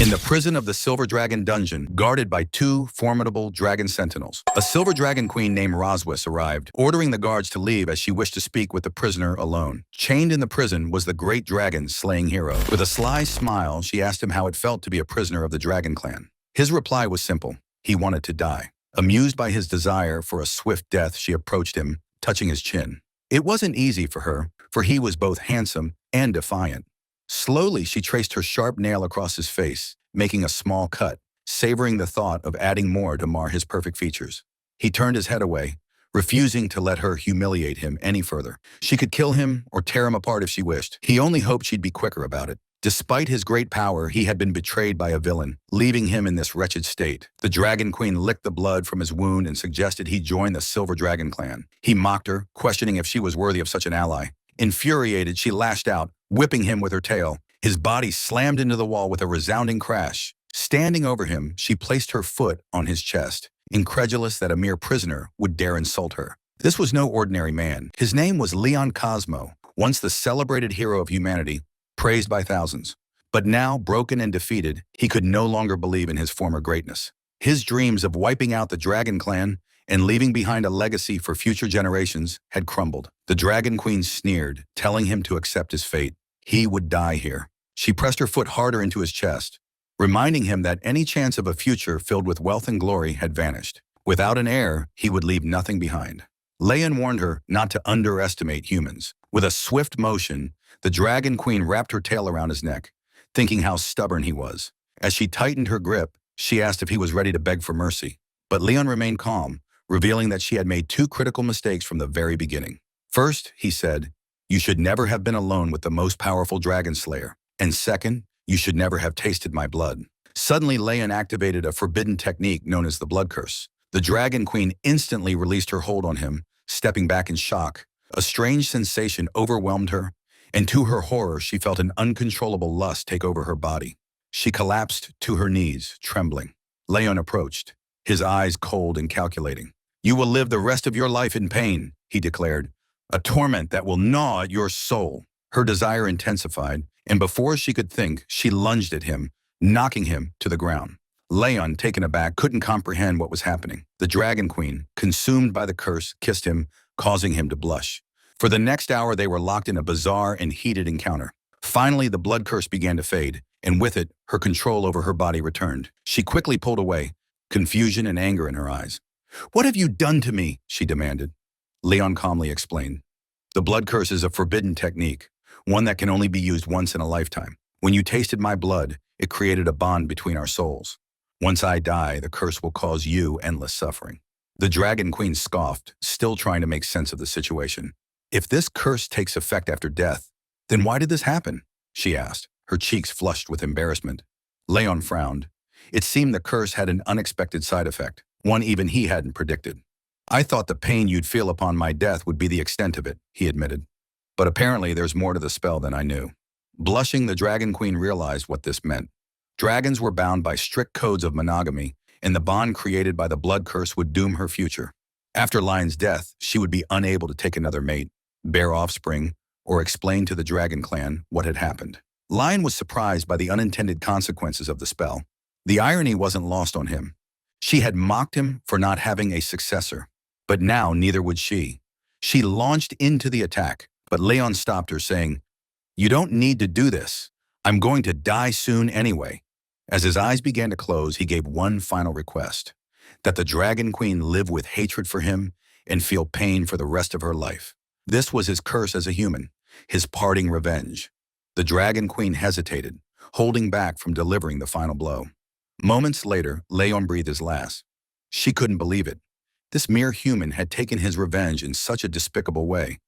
In the prison of the Silver Dragon dungeon, guarded by two formidable dragon sentinels, a silver dragon queen named Roswis arrived, ordering the guards to leave as she wished to speak with the prisoner alone. Chained in the prison was the great dragon slaying hero. With a sly smile, she asked him how it felt to be a prisoner of the dragon clan. His reply was simple. He wanted to die. Amused by his desire for a swift death, she approached him, touching his chin. It wasn't easy for her, for he was both handsome and defiant. Slowly, she traced her sharp nail across his face, making a small cut, savoring the thought of adding more to mar his perfect features. He turned his head away, refusing to let her humiliate him any further. She could kill him or tear him apart if she wished. He only hoped she'd be quicker about it. Despite his great power, he had been betrayed by a villain, leaving him in this wretched state. The Dragon Queen licked the blood from his wound and suggested he join the Silver Dragon clan. He mocked her, questioning if she was worthy of such an ally. Infuriated, she lashed out, whipping him with her tail. His body slammed into the wall with a resounding crash. Standing over him, she placed her foot on his chest, incredulous that a mere prisoner would dare insult her. This was no ordinary man. His name was Leon Cosmo, once the celebrated hero of humanity, praised by thousands. But now, broken and defeated, he could no longer believe in his former greatness. His dreams of wiping out the Dragon Clan and leaving behind a legacy for future generations had crumbled. The Dragon Queen sneered, telling him to accept his fate. He would die here. She pressed her foot harder into his chest, reminding him that any chance of a future filled with wealth and glory had vanished. Without an heir, he would leave nothing behind. Leon warned her not to underestimate humans. With a swift motion, the Dragon Queen wrapped her tail around his neck, thinking how stubborn he was. As she tightened her grip, she asked if he was ready to beg for mercy. But Leon remained calm, revealing that she had made two critical mistakes from the very beginning. First, he said, "You should never have been alone with the most powerful dragon slayer. And second, you should never have tasted my blood." Suddenly, Leon activated a forbidden technique known as the blood curse. The Dragon Queen instantly released her hold on him, stepping back in shock. A strange sensation overwhelmed her, and to her horror, she felt an uncontrollable lust take over her body. She collapsed to her knees, trembling. Leon approached, his eyes cold and calculating. "You will live the rest of your life in pain," he declared, "a torment that will gnaw at your soul." Her desire intensified, and before she could think, she lunged at him, knocking him to the ground. Leon, taken aback, couldn't comprehend what was happening. The Dragon Queen, consumed by the curse, kissed him, causing him to blush. For the next hour, they were locked in a bizarre and heated encounter. Finally, the blood curse began to fade, and with it, her control over her body returned. She quickly pulled away, confusion and anger in her eyes. "What have you done to me?" she demanded. Leon calmly explained. "The blood curse is a forbidden technique, one that can only be used once in a lifetime. When you tasted my blood, it created a bond between our souls. Once I die, the curse will cause you endless suffering." The Dragon Queen scoffed, still trying to make sense of the situation. "If this curse takes effect after death, then why did this happen?" she asked, her cheeks flushed with embarrassment. Leon frowned. It seemed the curse had an unexpected side effect, one even he hadn't predicted. "I thought the pain you'd feel upon my death would be the extent of it," he admitted. "But apparently there's more to the spell than I knew." Blushing, the Dragon Queen realized what this meant. Dragons were bound by strict codes of monogamy, and the bond created by the blood curse would doom her future. After Lion's death, she would be unable to take another mate, bear offspring, or explain to the Dragon Clan what had happened. Lion was surprised by the unintended consequences of the spell. The irony wasn't lost on him. She had mocked him for not having a successor, but now neither would she. She launched into the attack, but Leon stopped her, saying, "You don't need to do this. I'm going to die soon anyway." As his eyes began to close, he gave one final request, that the Dragon Queen live with hatred for him and feel pain for the rest of her life. This was his curse as a human, his parting revenge. The Dragon Queen hesitated, holding back from delivering the final blow. Moments later, Leon breathed his last. She couldn't believe it. This mere human had taken his revenge in such a despicable way.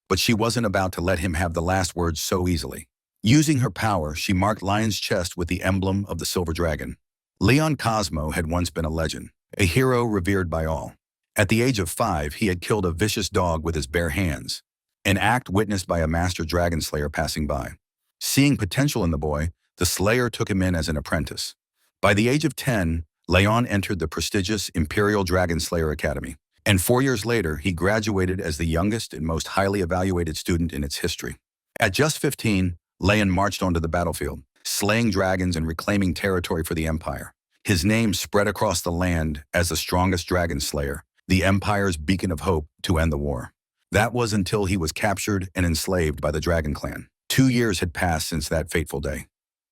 But she wasn't about to let him have the last words so easily. Using her power, she marked Lion's chest with the emblem of the Silver Dragon. Leon Cosmo had once been a legend, a hero revered by all. At the age of 5, he had killed a vicious dog with his bare hands, an act witnessed by a master dragon slayer passing by. Seeing potential in the boy, the slayer took him in as an apprentice. By the age of 10, Leon entered the prestigious Imperial Dragon Slayer Academy, and 4 years later, he graduated as the youngest and most highly evaluated student in its history. At just 15, Leon marched onto the battlefield, slaying dragons and reclaiming territory for the Empire. His name spread across the land as the strongest dragon slayer, the Empire's beacon of hope to end the war. That was until he was captured and enslaved by the Dragon Clan. 2 years had passed since that fateful day.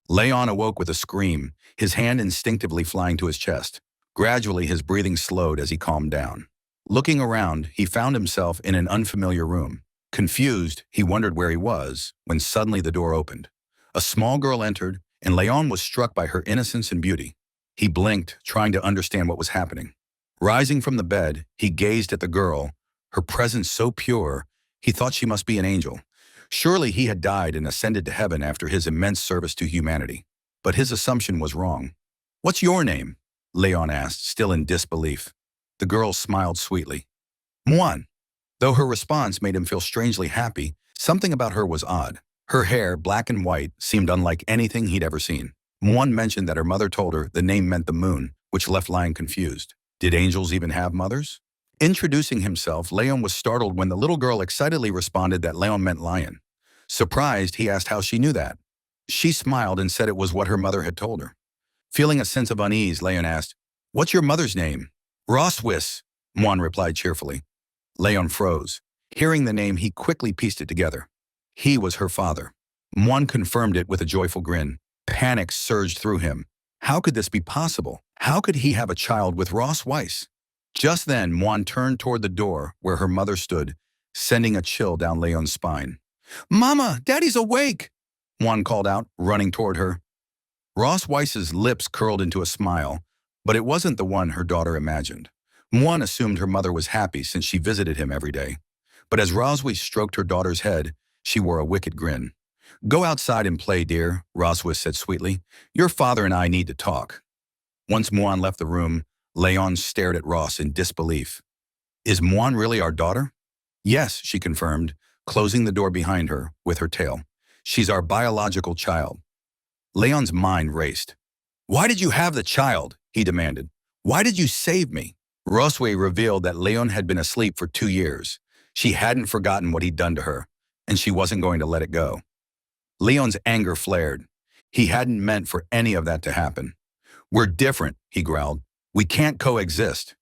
Leon awoke with a scream, his hand instinctively flying to his chest. Gradually, his breathing slowed as he calmed down. Looking around, he found himself in an unfamiliar room. Confused, he wondered where he was, when suddenly the door opened. A small girl entered, and Leon was struck by her innocence and beauty. He blinked, trying to understand what was happening. Rising from the bed, he gazed at the girl, her presence so pure, he thought she must be an angel. Surely he had died and ascended to heaven after his immense service to humanity. But his assumption was wrong. "What's your name?" Leon asked, still in disbelief. The girl smiled sweetly. "Muan." Though her response made him feel strangely happy, something about her was odd. Her hair, black and white, seemed unlike anything he'd ever seen. Muan mentioned that her mother told her the name meant the moon, which left Lion confused. Did angels even have mothers? Introducing himself, Leon was startled when the little girl excitedly responded that Leon meant lion. Surprised, he asked how she knew that. She smiled and said it was what her mother had told her. Feeling a sense of unease, Leon asked, "What's your mother's name?" "Roswis," Muan replied cheerfully. Leon froze. Hearing the name, he quickly pieced it together. He was her father. Muan confirmed it with a joyful grin. Panic surged through him. How could this be possible? How could he have a child with Ross Weiss? Just then, Muan turned toward the door where her mother stood, sending a chill down Leon's spine. "Mama, Daddy's awake!" Muan called out, running toward her. Ross Weiss's lips curled into a smile, but it wasn't the one her daughter imagined. Muan assumed her mother was happy since she visited him every day. But as Roswis stroked her daughter's head, she wore a wicked grin. "Go outside and play, dear," Roswis said sweetly. "Your father and I need to talk." Once Muan left the room, Leon stared at Ross in disbelief. "Is Muan really our daughter?" "Yes," she confirmed, closing the door behind her with her tail. "She's our biological child." Leon's mind raced. "Why did you have the child?" he demanded. "Why did you save me?" Rosway revealed that Leon had been asleep for 2 years. She hadn't forgotten what he'd done to her, and she wasn't going to let it go. Leon's anger flared. He hadn't meant for any of that to happen. "We're different," he growled. "We can't coexist.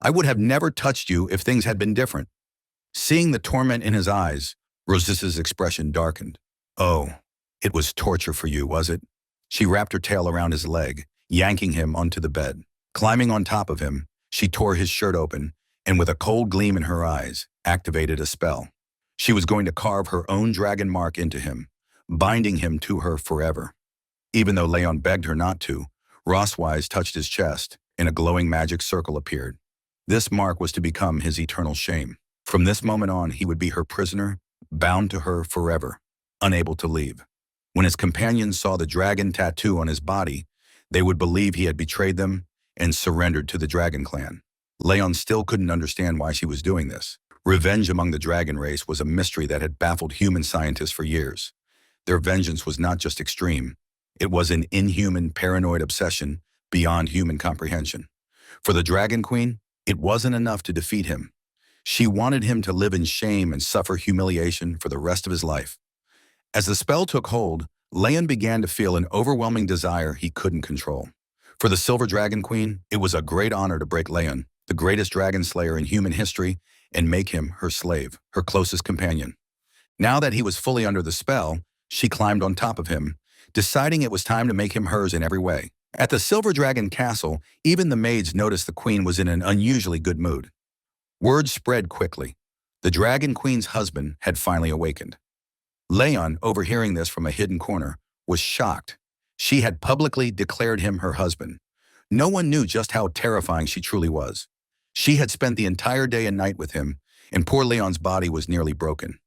I would have never touched you if things had been different." Seeing the torment in his eyes, Rosis's expression darkened. "Oh, it was torture for you, was it?" She wrapped her tail around his leg, yanking him onto the bed. Climbing on top of him, she tore his shirt open, and with a cold gleam in her eyes, activated a spell. She was going to carve her own dragon mark into him, binding him to her forever. Even though Leon begged her not to, Roswise touched his chest, and a glowing magic circle appeared. This mark was to become his eternal shame. From this moment on, he would be her prisoner, bound to her forever, unable to leave. When his companions saw the dragon tattoo on his body, they would believe he had betrayed them and surrendered to the Dragon Clan. Leon still couldn't understand why she was doing this. Revenge among the dragon race was a mystery that had baffled human scientists for years. Their vengeance was not just extreme. It was an inhuman, paranoid obsession beyond human comprehension. For the Dragon Queen, it wasn't enough to defeat him. She wanted him to live in shame and suffer humiliation for the rest of his life. As the spell took hold, Leon began to feel an overwhelming desire he couldn't control. For the Silver Dragon Queen, it was a great honor to break Leon, the greatest dragon slayer in human history, and make him her slave, her closest companion. Now that he was fully under the spell, she climbed on top of him, deciding it was time to make him hers in every way. At the Silver Dragon Castle, even the maids noticed the queen was in an unusually good mood. Word spread quickly. The Dragon Queen's husband had finally awakened. Leon, overhearing this from a hidden corner, was shocked. She had publicly declared him her husband. No one knew just how terrifying she truly was. She had spent the entire day and night with him, and poor Leon's body was nearly broken.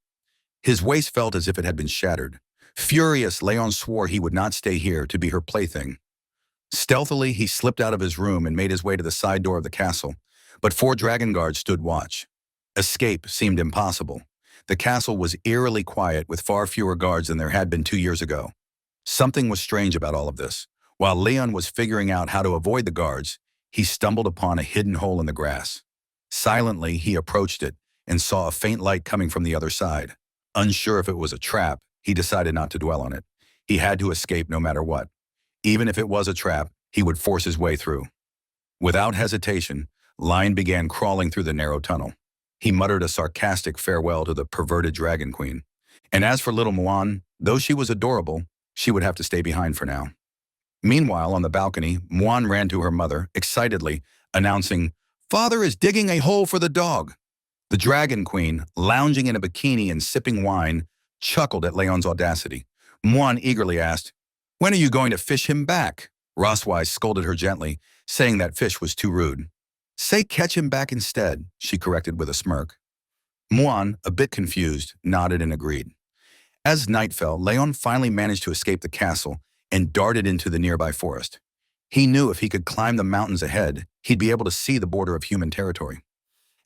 His waist felt as if it had been shattered. Furious, Leon swore he would not stay here to be her plaything. Stealthily, he slipped out of his room and made his way to the side door of the castle, but 4 dragon guards stood watch. Escape seemed impossible. The castle was eerily quiet with far fewer guards than there had been 2 years ago. Something was strange about all of this. While Leon was figuring out how to avoid the guards, he stumbled upon a hidden hole in the grass. Silently, he approached it and saw a faint light coming from the other side. Unsure if it was a trap, he decided not to dwell on it. He had to escape no matter what. Even if it was a trap, he would force his way through. Without hesitation, Lion began crawling through the narrow tunnel. He muttered a sarcastic farewell to the perverted Dragon Queen. And as for little Muan, though she was adorable, she would have to stay behind for now. Meanwhile, on the balcony, Muan ran to her mother, excitedly, announcing, "Father is digging a hole for the dog." The Dragon Queen, lounging in a bikini and sipping wine, chuckled at Leon's audacity. Muan eagerly asked, "When are you going to fish him back?" Roswise scolded her gently, saying that fish was too rude. "Say catch him back instead," she corrected with a smirk. Muan, a bit confused, nodded and agreed. As night fell, Leon finally managed to escape the castle and darted into the nearby forest. He knew if he could climb the mountains ahead, he'd be able to see the border of human territory.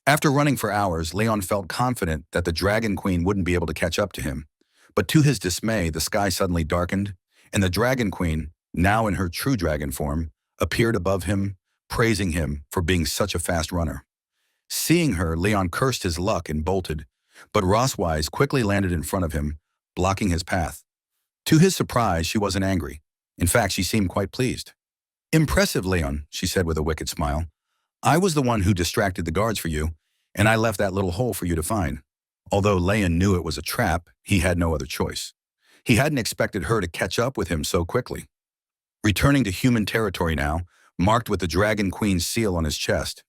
After running for hours, Leon felt confident that the Dragon Queen wouldn't be able to catch up to him. But to his dismay, the sky suddenly darkened, and the Dragon Queen, now in her true dragon form, appeared above him, praising him for being such a fast runner. Seeing her, Leon cursed his luck and bolted, but Roswise quickly landed in front of him, blocking his path. To his surprise, she wasn't angry. In fact, she seemed quite pleased. "Impressive, Leon," she said with a wicked smile. "I was the one who distracted the guards for you, and I left that little hole for you to find." Although Leon knew it was a trap, he had no other choice. He hadn't expected her to catch up with him so quickly. Returning to human territory now, marked with the Dragon Queen's seal on his chest.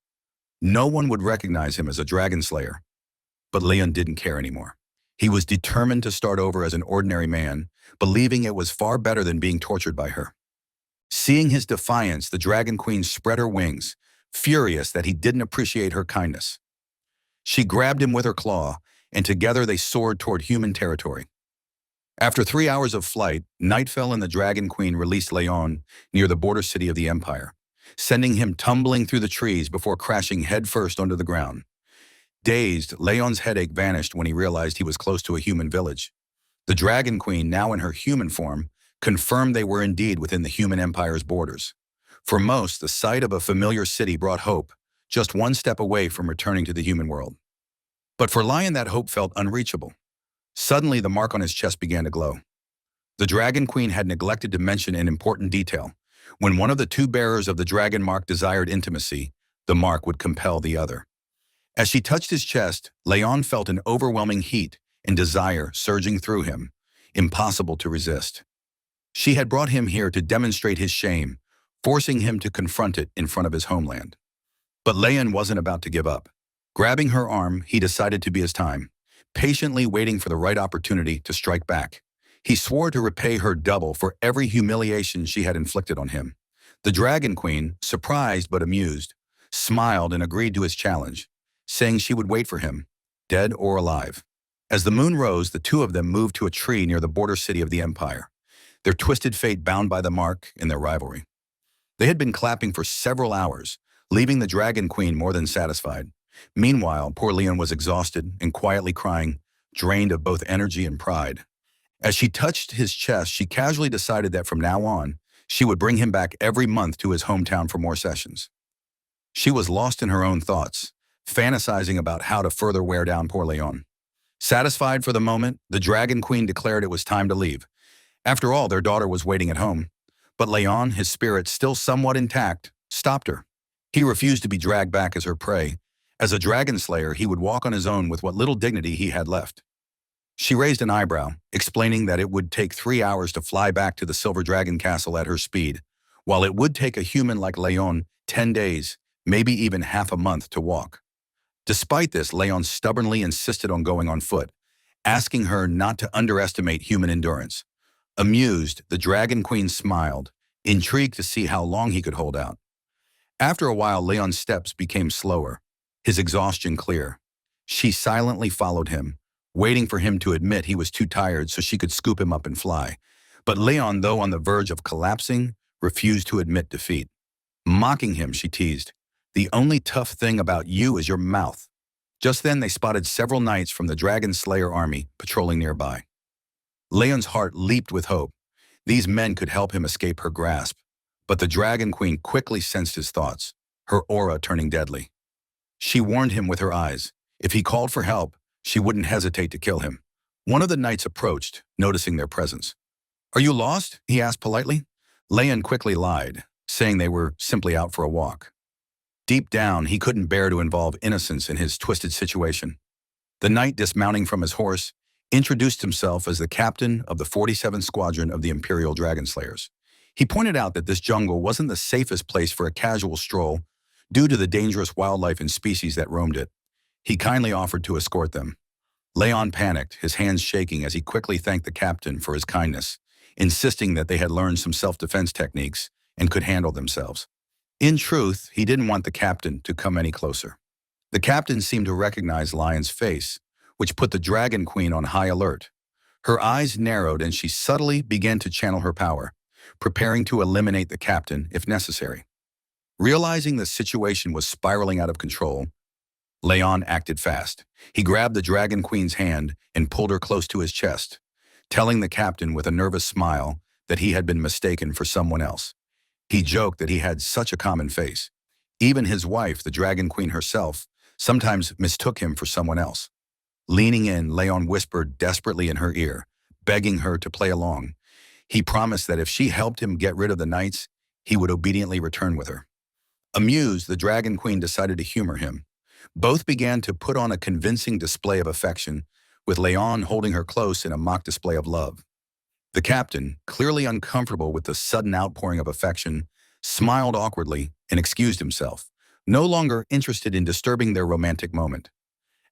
No one would recognize him as a dragon slayer. But Leon didn't care anymore. He was determined to start over as an ordinary man, believing it was far better than being tortured by her. Seeing his defiance, the Dragon Queen spread her wings, furious that he didn't appreciate her kindness. She grabbed him with her claw, and together they soared toward human territory. After 3 hours of flight, night fell and the Dragon Queen released Leon near the border city of the Empire, sending him tumbling through the trees before crashing headfirst onto the ground. Dazed, Leon's headache vanished when he realized he was close to a human village. The Dragon Queen, now in her human form, confirmed they were indeed within the human empire's borders. For most, the sight of a familiar city brought hope, just one step away from returning to the human world. But for Lion, that hope felt unreachable. Suddenly, the mark on his chest began to glow. The Dragon Queen had neglected to mention an important detail. When one of the two bearers of the dragon mark desired intimacy, the mark would compel the other. As she touched his chest, Leon felt an overwhelming heat and desire surging through him, impossible to resist. She had brought him here to demonstrate his shame, forcing him to confront it in front of his homeland. But Leon wasn't about to give up. Grabbing her arm, he decided to be his time, patiently waiting for the right opportunity to strike back. He swore to repay her double for every humiliation she had inflicted on him. The Dragon Queen, surprised but amused, smiled and agreed to his challenge, saying she would wait for him, dead or alive. As the moon rose, the two of them moved to a tree near the border city of the Empire, their twisted fate bound by the mark in their rivalry. They had been clapping for several hours, leaving the Dragon Queen more than satisfied. Meanwhile, poor Leon was exhausted and quietly crying, drained of both energy and pride. As she touched his chest, she casually decided that from now on, she would bring him back every month to his hometown for more sessions. She was lost in her own thoughts, fantasizing about how to further wear down poor Leon. Satisfied for the moment, the Dragon Queen declared it was time to leave. After all, their daughter was waiting at home. But Leon, his spirit still somewhat intact, stopped her. He refused to be dragged back as her prey. As a dragon slayer, he would walk on his own with what little dignity he had left. She raised an eyebrow, explaining that it would take 3 hours to fly back to the Silver Dragon Castle at her speed, while it would take a human like Leon 10 days, maybe even half a month to walk. Despite this, Leon stubbornly insisted on going on foot, asking her not to underestimate human endurance. Amused, the Dragon Queen smiled, intrigued to see how long he could hold out. After a while, Leon's steps became slower, his exhaustion clear. She silently followed him, waiting for him to admit he was too tired so she could scoop him up and fly. But Leon, though on the verge of collapsing, refused to admit defeat. Mocking him, she teased, "The only tough thing about you is your mouth." Just then, they spotted several knights from the Dragon Slayer army patrolling nearby. Leon's heart leaped with hope. These men could help him escape her grasp. But the Dragon Queen quickly sensed his thoughts, her aura turning deadly. She warned him with her eyes. If he called for help, she wouldn't hesitate to kill him. One of the knights approached, noticing their presence. Are you lost? He asked politely. Leon quickly lied, saying they were simply out for a walk. Deep down, he couldn't bear to involve innocence in his twisted situation. The knight, dismounting from his horse, introduced himself as the captain of the 47th Squadron of the Imperial Dragon Slayers. He pointed out that this jungle wasn't the safest place for a casual stroll due to the dangerous wildlife and species that roamed it. He kindly offered to escort them. Leon panicked, his hands shaking as he quickly thanked the captain for his kindness, insisting that they had learned some self-defense techniques and could handle themselves. In truth, he didn't want the captain to come any closer. The captain seemed to recognize Lion's face, which put the Dragon Queen on high alert. Her eyes narrowed and she subtly began to channel her power, preparing to eliminate the captain if necessary. Realizing the situation was spiraling out of control, Leon acted fast. He grabbed the Dragon Queen's hand and pulled her close to his chest, telling the captain with a nervous smile that he had been mistaken for someone else. He joked that he had such a common face. Even his wife, the Dragon Queen herself, sometimes mistook him for someone else. Leaning in, Leon whispered desperately in her ear, begging her to play along. He promised that if she helped him get rid of the knights, he would obediently return with her. Amused, the Dragon Queen decided to humor him. Both began to put on a convincing display of affection, with Leon holding her close in a mock display of love. The captain, clearly uncomfortable with the sudden outpouring of affection, smiled awkwardly and excused himself, no longer interested in disturbing their romantic moment.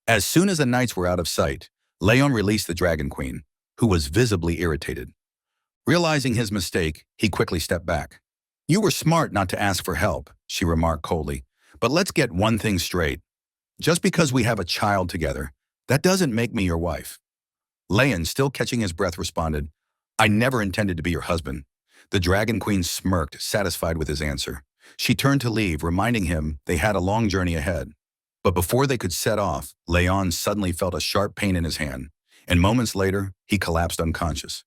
As soon as the knights were out of sight, Leon released the Dragon Queen, who was visibly irritated. Realizing his mistake, he quickly stepped back. "You were smart not to ask for help," she remarked coldly, "but let's get one thing straight. Just because we have a child together, that doesn't make me your wife." Leon, still catching his breath, responded, "I never intended to be your husband." The Dragon Queen smirked, satisfied with his answer. She turned to leave, reminding him they had a long journey ahead. But before they could set off, Leon suddenly felt a sharp pain in his hand, and moments later, he collapsed unconscious.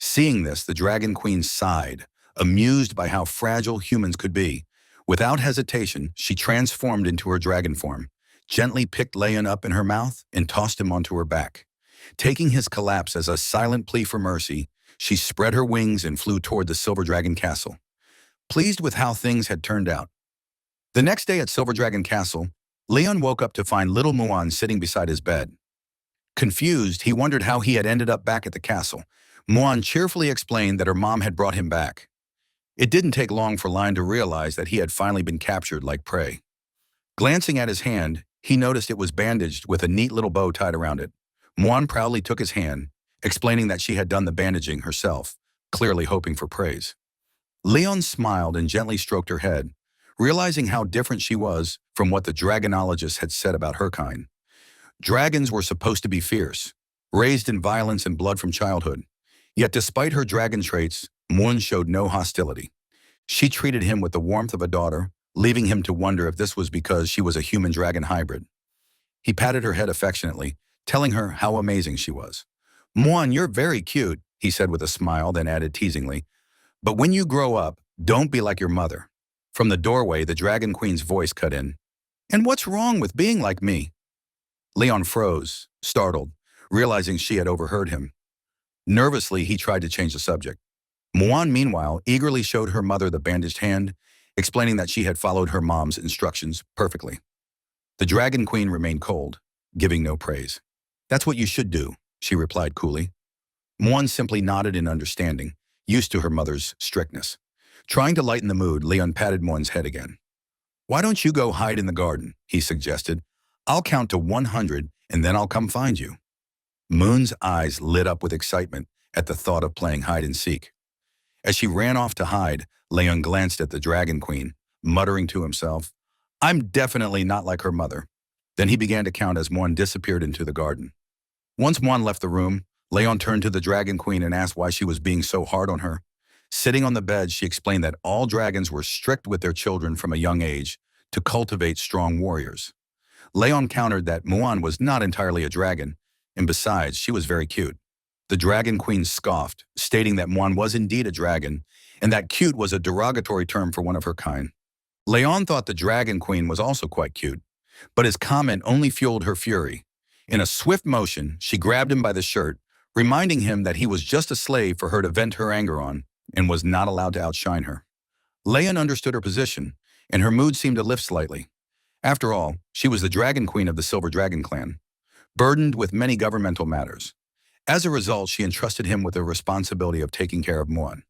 Seeing this, the Dragon Queen sighed, amused by how fragile humans could be. Without hesitation, she transformed into her dragon form, gently picked Leon up in her mouth, and tossed him onto her back. Taking his collapse as a silent plea for mercy, she spread her wings and flew toward the Silver Dragon Castle, pleased with how things had turned out. The next day at Silver Dragon Castle, Leon woke up to find little Muan sitting beside his bed. Confused, he wondered how he had ended up back at the castle. Muan cheerfully explained that her mom had brought him back. It didn't take long for Lion to realize that he had finally been captured like prey. Glancing at his hand, he noticed it was bandaged with a neat little bow tied around it. Muan proudly took his hand, explaining that she had done the bandaging herself, clearly hoping for praise. Leon smiled and gently stroked her head, realizing how different she was from what the dragonologists had said about her kind. Dragons were supposed to be fierce, raised in violence and blood from childhood. Yet despite her dragon traits, Moon showed no hostility. She treated him with the warmth of a daughter, leaving him to wonder if this was because she was a human-dragon hybrid. He patted her head affectionately, telling her how amazing she was. "Muan, you're very cute," he said with a smile, then added teasingly, "but when you grow up, don't be like your mother." From the doorway, the Dragon Queen's voice cut in. "And what's wrong with being like me?" Leon froze, startled, realizing she had overheard him. Nervously, he tried to change the subject. Muan, meanwhile, eagerly showed her mother the bandaged hand, explaining that she had followed her mom's instructions perfectly. The Dragon Queen remained cold, giving no praise. "That's what you should do," she replied coolly. Muan simply nodded in understanding, used to her mother's strictness. Trying to lighten the mood, Leon patted Muan's head again. "Why don't you go hide in the garden?" he suggested. "I'll count to 100 and then I'll come find you." Moon's eyes lit up with excitement at the thought of playing hide and seek. As she ran off to hide, Leon glanced at the Dragon Queen, muttering to himself, "I'm definitely not like her mother." Then he began to count as Muan disappeared into the garden. Once Muan left the room, Leon turned to the Dragon Queen and asked why she was being so hard on her. Sitting on the bed, she explained that all dragons were strict with their children from a young age to cultivate strong warriors. Leon countered that Muan was not entirely a dragon, and besides, she was very cute. The Dragon Queen scoffed, stating that Muan was indeed a dragon, and that cute was a derogatory term for one of her kind. Leon thought the Dragon Queen was also quite cute, but his comment only fueled her fury. In a swift motion, she grabbed him by the shirt, reminding him that he was just a slave for her to vent her anger on and was not allowed to outshine her. Leon understood her position, and her mood seemed to lift slightly. After all, she was the Dragon Queen of the Silver Dragon clan, burdened with many governmental matters. As a result, she entrusted him with the responsibility of taking care of Muan.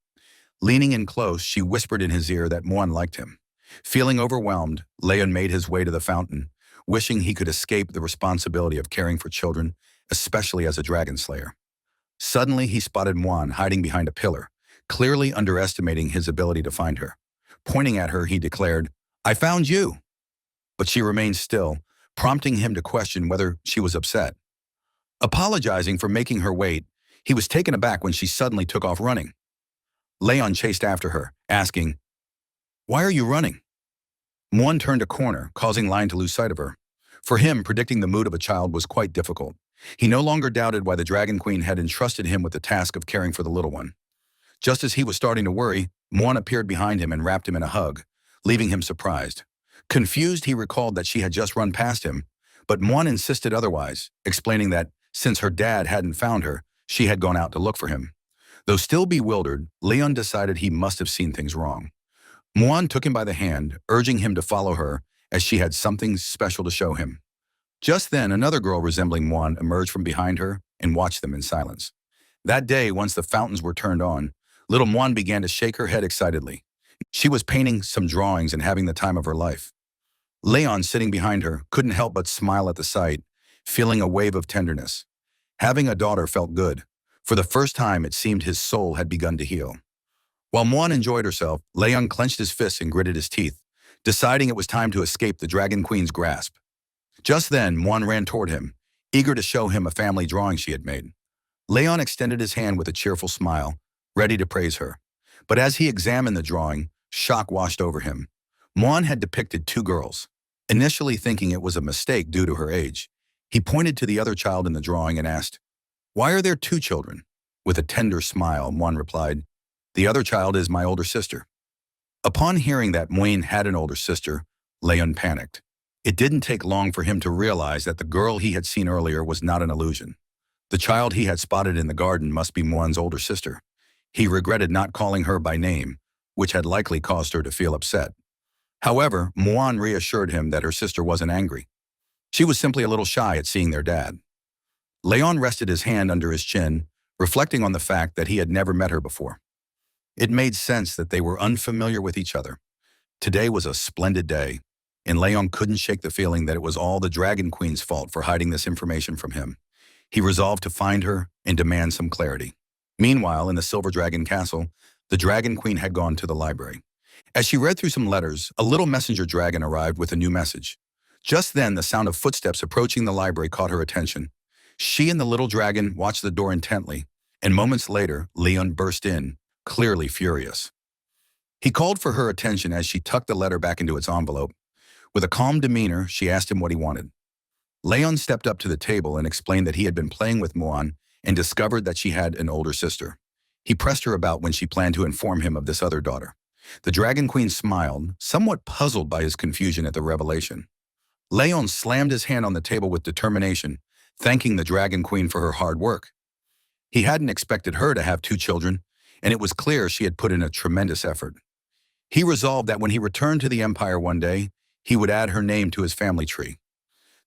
Leaning in close, she whispered in his ear that Muan liked him. Feeling overwhelmed, Leon made his way to the fountain, wishing he could escape the responsibility of caring for children, especially as a dragon slayer. Suddenly, he spotted Muan hiding behind a pillar, clearly underestimating his ability to find her. Pointing at her, he declared, "I found you!" But she remained still, prompting him to question whether she was upset. Apologizing for making her wait, he was taken aback when she suddenly took off running. Leon chased after her, asking, "Why are you running?" Muan turned a corner, causing Lion to lose sight of her. For him, predicting the mood of a child was quite difficult. He no longer doubted why the Dragon Queen had entrusted him with the task of caring for the little one. Just as he was starting to worry, Muan appeared behind him and wrapped him in a hug, leaving him surprised. Confused, he recalled that she had just run past him, but Muan insisted otherwise, explaining that, since her dad hadn't found her, she had gone out to look for him. Though still bewildered, Leon decided he must have seen things wrong. Muan took him by the hand, urging him to follow her, as she had something special to show him. Just then, another girl resembling Muan emerged from behind her and watched them in silence. That day, once the fountains were turned on, little Muan began to shake her head excitedly. She was painting some drawings and having the time of her life. Leon, sitting behind her, couldn't help but smile at the sight, feeling a wave of tenderness. Having a daughter felt good. For the first time, it seemed his soul had begun to heal. While Muan enjoyed herself, Leon clenched his fists and gritted his teeth, deciding it was time to escape the Dragon Queen's grasp. Just then, Muan ran toward him, eager to show him a family drawing she had made. Leon extended his hand with a cheerful smile, ready to praise her. But as he examined the drawing, shock washed over him. Muan had depicted two girls. Initially thinking it was a mistake due to her age, he pointed to the other child in the drawing and asked, "Why are there two children?" With a tender smile, Muan replied, "The other child is my older sister." Upon hearing that Muan had an older sister, Leon panicked. It didn't take long for him to realize that the girl he had seen earlier was not an illusion. The child he had spotted in the garden must be Muan's older sister. He regretted not calling her by name, which had likely caused her to feel upset. However, Muan reassured him that her sister wasn't angry. She was simply a little shy at seeing their dad. Leon rested his hand under his chin, reflecting on the fact that he had never met her before. It made sense that they were unfamiliar with each other. Today was a splendid day, and Leon couldn't shake the feeling that it was all the Dragon Queen's fault for hiding this information from him. He resolved to find her and demand some clarity. Meanwhile, in the Silver Dragon Castle, the Dragon Queen had gone to the library. As she read through some letters, a little messenger dragon arrived with a new message. Just then, the sound of footsteps approaching the library caught her attention. She and the little dragon watched the door intently, and moments later, Leon burst in, clearly furious. He called for her attention as she tucked the letter back into its envelope. With a calm demeanor, she asked him what he wanted. Leon stepped up to the table and explained that he had been playing with Muan and discovered that she had an older sister. He pressed her about when she planned to inform him of this other daughter. The Dragon Queen smiled, somewhat puzzled by his confusion at the revelation. Leon slammed his hand on the table with determination, thanking the Dragon Queen for her hard work. He hadn't expected her to have two children, and it was clear she had put in a tremendous effort. He resolved that when he returned to the Empire one day, he would add her name to his family tree.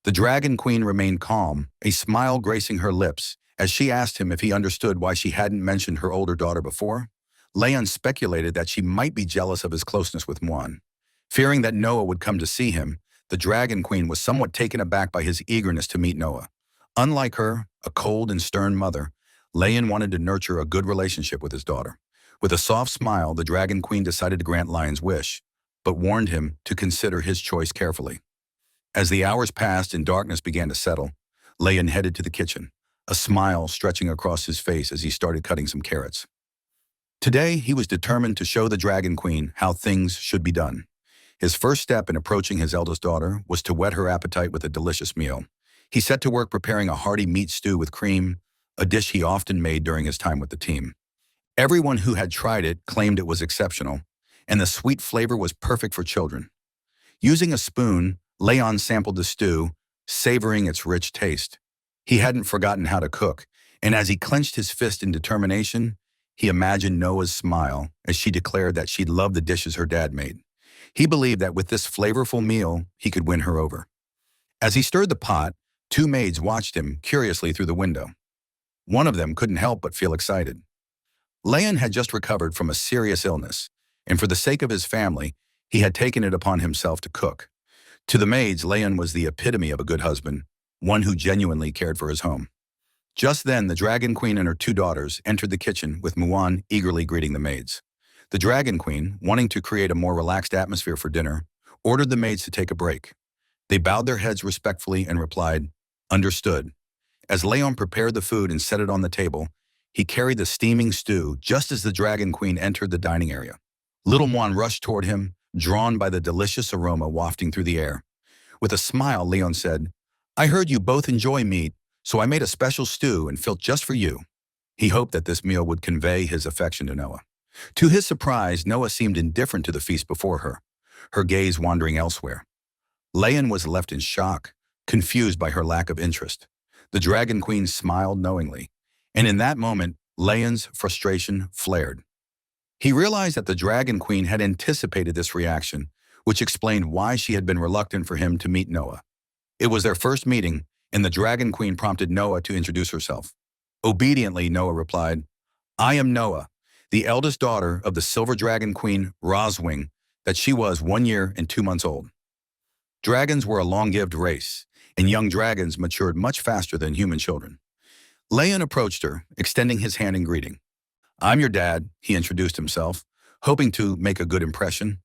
The Dragon Queen remained calm, a smile gracing her lips, as she asked him if he understood why she hadn't mentioned her older daughter before. Leon speculated that she might be jealous of his closeness with Muan. Fearing that Noah would come to see him, the Dragon Queen was somewhat taken aback by his eagerness to meet Noah. Unlike her, a cold and stern mother, Leon wanted to nurture a good relationship with his daughter. With a soft smile, the Dragon Queen decided to grant Lion's wish, but warned him to consider his choice carefully. As the hours passed and darkness began to settle, Leon headed to the kitchen, a smile stretching across his face as he started cutting some carrots. Today, he was determined to show the Dragon Queen how things should be done. His first step in approaching his eldest daughter was to whet her appetite with a delicious meal. He set to work preparing a hearty meat stew with cream, a dish he often made during his time with the team. Everyone who had tried it claimed it was exceptional, and the sweet flavor was perfect for children. Using a spoon, Leon sampled the stew, savoring its rich taste. He hadn't forgotten how to cook, And as he clenched his fist in determination, he imagined Noah's smile as she declared that she'd love the dishes her dad made. He believed that with this flavorful meal, he could win her over. As he stirred the pot, two maids watched him curiously through the window. One of them couldn't help but feel excited. Leon had just recovered from a serious illness, and for the sake of his family, he had taken it upon himself to cook. To the maids, Leon was the epitome of a good husband, one who genuinely cared for his home. Just then, the Dragon Queen and her two daughters entered the kitchen with Muan eagerly greeting the maids. The Dragon Queen, wanting to create a more relaxed atmosphere for dinner, ordered the maids to take a break. They bowed their heads respectfully and replied, "Understood." As Leon prepared the food and set it on the table, he carried the steaming stew just as the Dragon Queen entered the dining area. Little Muan rushed toward him, drawn by the delicious aroma wafting through the air. With a smile, Leon said, "I heard you both enjoy meat, so I made a special stew and filled just for you." He hoped that this meal would convey his affection to Noah. To his surprise, Noah seemed indifferent to the feast before her gaze wandering elsewhere. Leon was left in shock, confused by her lack of interest. The Dragon Queen smiled knowingly, and in that moment, Leon's frustration flared. He realized that the Dragon Queen had anticipated this reaction, which explained why she had been reluctant for him to meet Noah. It was their first meeting, and the Dragon Queen prompted Noah to introduce herself. Obediently, Noah replied, "I am Noah, the eldest daughter of the Silver Dragon Queen Roswing, that she was 1 year and 2 months old." Dragons were a long-lived race, and young dragons matured much faster than human children. Leon approached her, extending his hand in greeting. "I'm your dad," he introduced himself, hoping to make a good impression.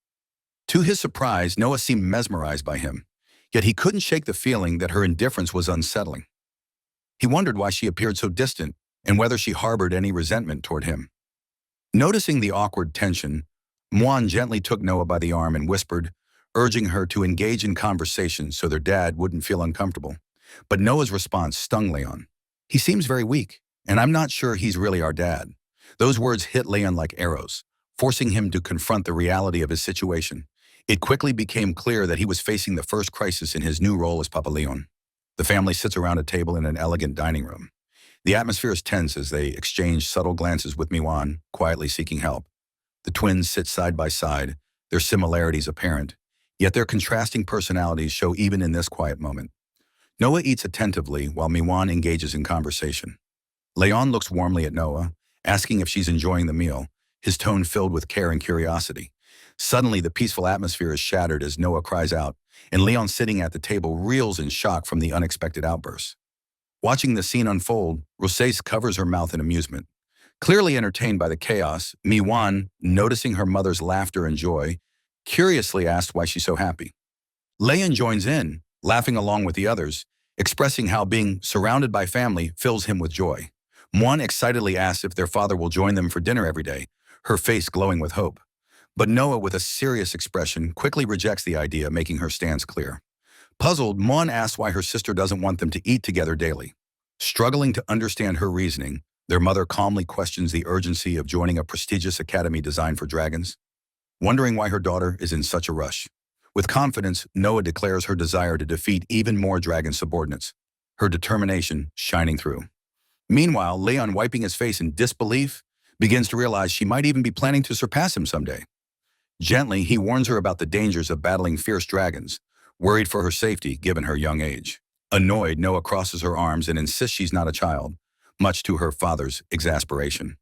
To his surprise, Noah seemed mesmerized by him, yet he couldn't shake the feeling that her indifference was unsettling. He wondered why she appeared so distant and whether she harbored any resentment toward him. Noticing the awkward tension, Muan gently took Noah by the arm and whispered, urging her to engage in conversation so their dad wouldn't feel uncomfortable. But Noah's response stung Leon. "He seems very weak, and I'm not sure he's really our dad." Those words hit Leon like arrows, forcing him to confront the reality of his situation. It quickly became clear that he was facing the first crisis in his new role as Papa Leon. The family sits around a table in an elegant dining room. The atmosphere is tense as they exchange subtle glances with Miwan, quietly seeking help. The twins sit side by side, their similarities apparent, yet their contrasting personalities show even in this quiet moment. Noah eats attentively while Miwan engages in conversation. Leon looks warmly at Noah, asking if she's enjoying the meal, his tone filled with care and curiosity. Suddenly, the peaceful atmosphere is shattered as Noah cries out, and Leon sitting at the table reels in shock from the unexpected outburst. Watching the scene unfold, Rosés covers her mouth in amusement. Clearly entertained by the chaos, Miwan, noticing her mother's laughter and joy, curiously asked why she's so happy. Leon joins in, laughing along with the others, expressing how being surrounded by family fills him with joy. Muan excitedly asks if their father will join them for dinner every day, her face glowing with hope. But Noah, with a serious expression, quickly rejects the idea, making her stance clear. Puzzled, Muan asks why her sister doesn't want them to eat together daily. Struggling to understand her reasoning, their mother calmly questions the urgency of joining a prestigious academy designed for dragons, wondering why her daughter is in such a rush. With confidence, Noah declares her desire to defeat even more dragon subordinates, her determination shining through. Meanwhile, Leon, wiping his face in disbelief, begins to realize she might even be planning to surpass him someday. Gently, he warns her about the dangers of battling fierce dragons, worried for her safety given her young age. Annoyed, Noah crosses her arms and insists she's not a child, much to her father's exasperation.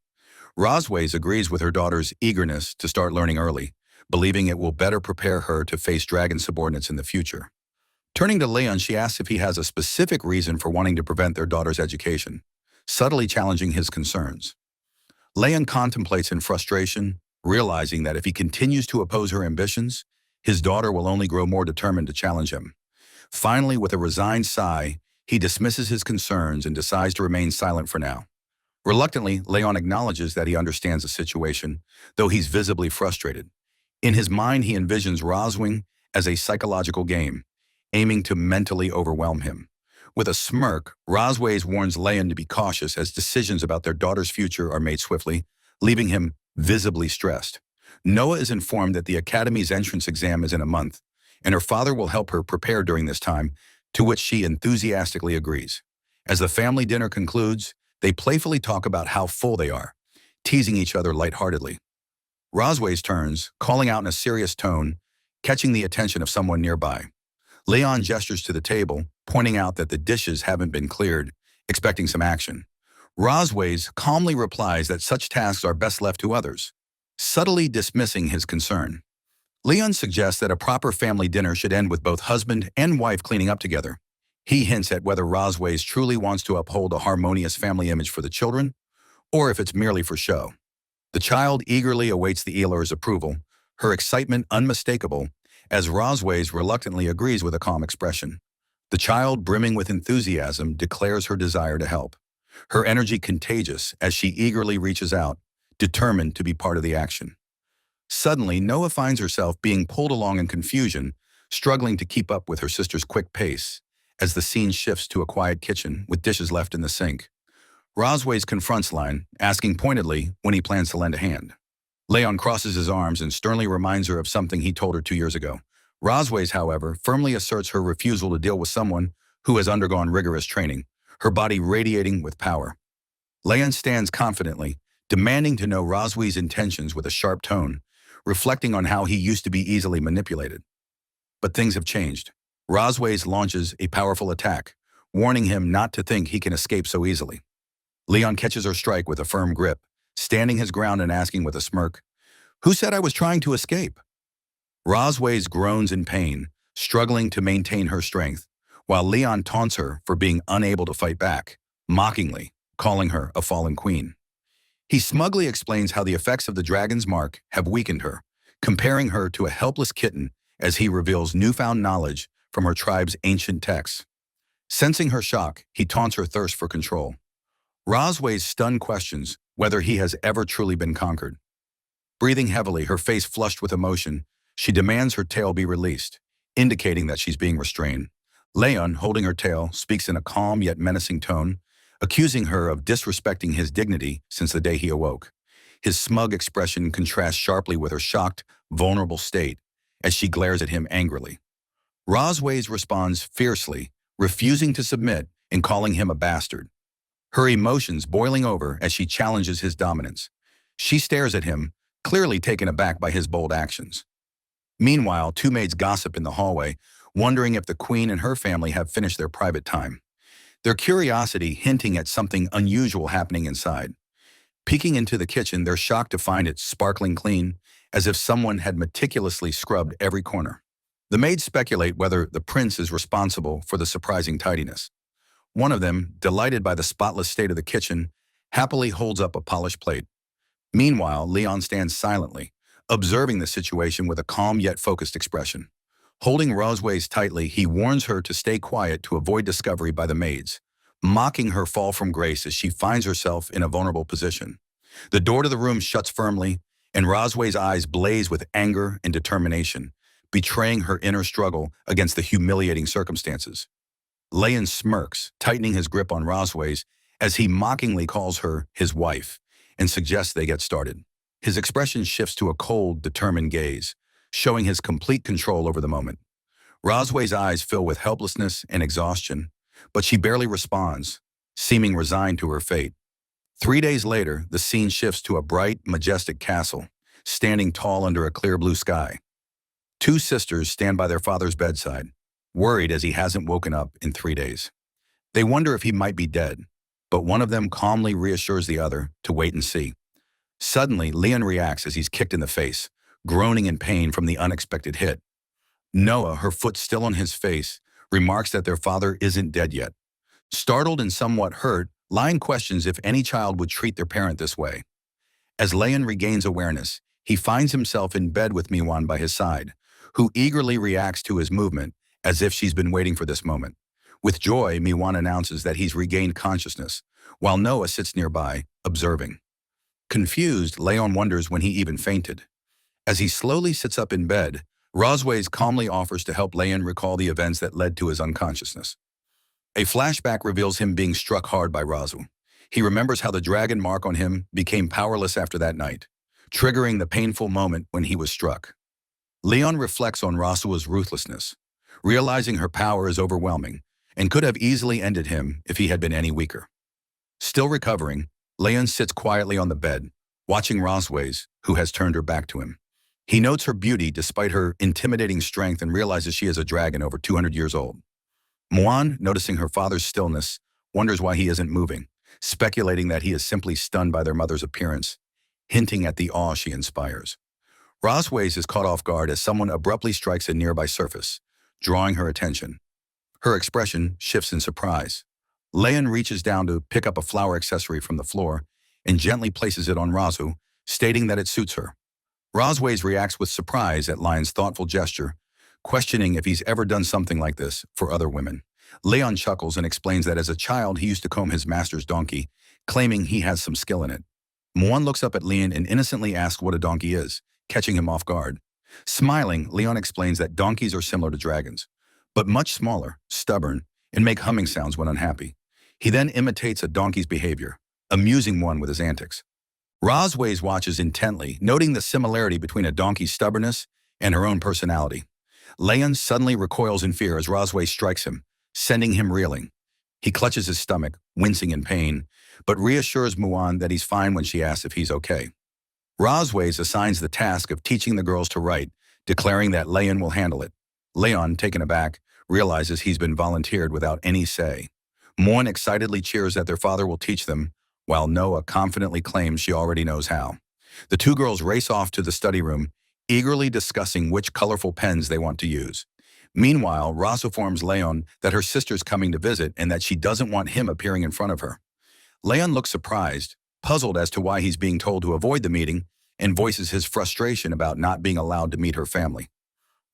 Rosways agrees with her daughter's eagerness to start learning early, believing it will better prepare her to face dragon subordinates in the future. Turning to Leon, she asks if he has a specific reason for wanting to prevent their daughter's education, subtly challenging his concerns. Leon contemplates in frustration, realizing that if he continues to oppose her ambitions, his daughter will only grow more determined to challenge him. Finally, with a resigned sigh, he dismisses his concerns and decides to remain silent for now. Reluctantly, Leon acknowledges that he understands the situation, though he's visibly frustrated. In his mind, he envisions Roswing as a psychological game, aiming to mentally overwhelm him. With a smirk, Rosways warns Leon to be cautious as decisions about their daughter's future are made swiftly, leaving him visibly stressed. Noah is informed that the Academy's entrance exam is in a month, and her father will help her prepare during this time, to which she enthusiastically agrees. As the family dinner concludes, They playfully talk about how full they are, teasing each other lightheartedly. Rosways turns, calling out in a serious tone, catching the attention of someone nearby. Leon gestures to the table, pointing out that the dishes haven't been cleared, expecting some action. Rosways calmly replies that such tasks are best left to others, subtly dismissing his concern. Leon suggests that a proper family dinner should end with both husband and wife cleaning up together. He hints at whether Rosways truly wants to uphold a harmonious family image for the children, or if it's merely for show. The child eagerly awaits the Elore's approval, her excitement unmistakable, as Rosways reluctantly agrees with a calm expression. The child, brimming with enthusiasm, declares her desire to help. Her energy contagious as she eagerly reaches out, determined to be part of the action. Suddenly, Noah finds herself being pulled along in confusion, struggling to keep up with her sister's quick pace, as the scene shifts to a quiet kitchen with dishes left in the sink. Rosways confronts Lion, asking pointedly when he plans to lend a hand. Leon crosses his arms and sternly reminds her of something he told her 2 years ago. Rosways, however, firmly asserts her refusal to deal with someone who has undergone rigorous training, her body radiating with power. Leon stands confidently, demanding to know Rosways' intentions with a sharp tone, reflecting on how he used to be easily manipulated. But things have changed. Rosways launches a powerful attack, warning him not to think he can escape so easily. Leon catches her strike with a firm grip, standing his ground and asking with a smirk, "Who said I was trying to escape?" Rosways groans in pain, struggling to maintain her strength, while Leon taunts her for being unable to fight back, mockingly, calling her a fallen queen. He smugly explains how the effects of the dragon's mark have weakened her, comparing her to a helpless kitten as he reveals newfound knowledge from her tribe's ancient texts. Sensing her shock, he taunts her thirst for control. Rosways stunned questions whether he has ever truly been conquered. Breathing heavily, her face flushed with emotion, she demands her tail be released, indicating that she's being restrained. Leon, holding her tail, speaks in a calm yet menacing tone, accusing her of disrespecting his dignity since the day he awoke. His smug expression contrasts sharply with her shocked, vulnerable state as she glares at him angrily. Rosways responds fiercely, refusing to submit and calling him a bastard. Her emotions boiling over as she challenges his dominance. She stares at him, clearly taken aback by his bold actions. Meanwhile, two maids gossip in the hallway, wondering if the queen and her family have finished their private time, their curiosity hinting at something unusual happening inside. Peeking into the kitchen, they're shocked to find it sparkling clean, as if someone had meticulously scrubbed every corner. The maids speculate whether the prince is responsible for the surprising tidiness. One of them, delighted by the spotless state of the kitchen, happily holds up a polished plate. Meanwhile, Leon stands silently, observing the situation with a calm yet focused expression. Holding Rosways tightly, he warns her to stay quiet to avoid discovery by the maids, mocking her fall from grace as she finds herself in a vulnerable position. The door to the room shuts firmly, and Rosways' eyes blaze with anger and determination, betraying her inner struggle against the humiliating circumstances. Leon smirks, tightening his grip on Rosways as he mockingly calls her his wife and suggests they get started. His expression shifts to a cold, determined gaze, showing his complete control over the moment. Rosways' eyes fill with helplessness and exhaustion, but she barely responds, seeming resigned to her fate. 3 days later, the scene shifts to a bright, majestic castle, standing tall under a clear blue sky. Two sisters stand by their father's bedside, worried as he hasn't woken up in 3 days. They wonder if he might be dead, but one of them calmly reassures the other to wait and see. Suddenly, Leon reacts as he's kicked in the face, groaning in pain from the unexpected hit. Noah, her foot still on his face, remarks that their father isn't dead yet. Startled and somewhat hurt, Lion questions if any child would treat their parent this way. As Leon regains awareness, he finds himself in bed with Miwan by his side, who eagerly reacts to his movement as if she's been waiting for this moment. With joy, Miwan announces that he's regained consciousness, while Noah sits nearby, observing. Confused, Leon wonders when he even fainted. As he slowly sits up in bed, Rosways calmly offers to help Leon recall the events that led to his unconsciousness. A flashback reveals him being struck hard by Razu. He remembers how the dragon mark on him became powerless after that night, triggering the painful moment when he was struck. Leon reflects on Rasua's ruthlessness, realizing her power is overwhelming and could have easily ended him if he had been any weaker. Still recovering, Leon sits quietly on the bed, watching Rosways, who has turned her back to him. He notes her beauty despite her intimidating strength and realizes she is a dragon over 200 years old. Muan, noticing her father's stillness, wonders why he isn't moving, speculating that he is simply stunned by their mother's appearance, hinting at the awe she inspires. Rosways is caught off guard as someone abruptly strikes a nearby surface, drawing her attention. Her expression shifts in surprise. Leon reaches down to pick up a flower accessory from the floor and gently places it on Razu, stating that it suits her. Rosways reacts with surprise at Lion's thoughtful gesture, questioning if he's ever done something like this for other women. Leon chuckles and explains that as a child he used to comb his master's donkey, claiming he has some skill in it. Muan looks up at Leon and innocently asks what a donkey is, catching him off guard. Smiling, Leon explains that donkeys are similar to dragons, but much smaller, stubborn, and make humming sounds when unhappy. He then imitates a donkey's behavior, amusing one with his antics. Rosways watches intently, noting the similarity between a donkey's stubbornness and her own personality. Leon suddenly recoils in fear as Rosway strikes him, sending him reeling. He clutches his stomach, wincing in pain, but reassures Muan that he's fine when she asks if he's okay. Rosways assigns the task of teaching the girls to write, declaring that Leon will handle it. Leon, taken aback, realizes he's been volunteered without any say. Muan excitedly cheers that their father will teach them, while Noah confidently claims she already knows how. The two girls race off to the study room, eagerly discussing which colorful pens they want to use. Meanwhile, Ross informs Leon that her sister's coming to visit and that she doesn't want him appearing in front of her. Leon looks surprised, puzzled as to why he's being told to avoid the meeting, and voices his frustration about not being allowed to meet her family.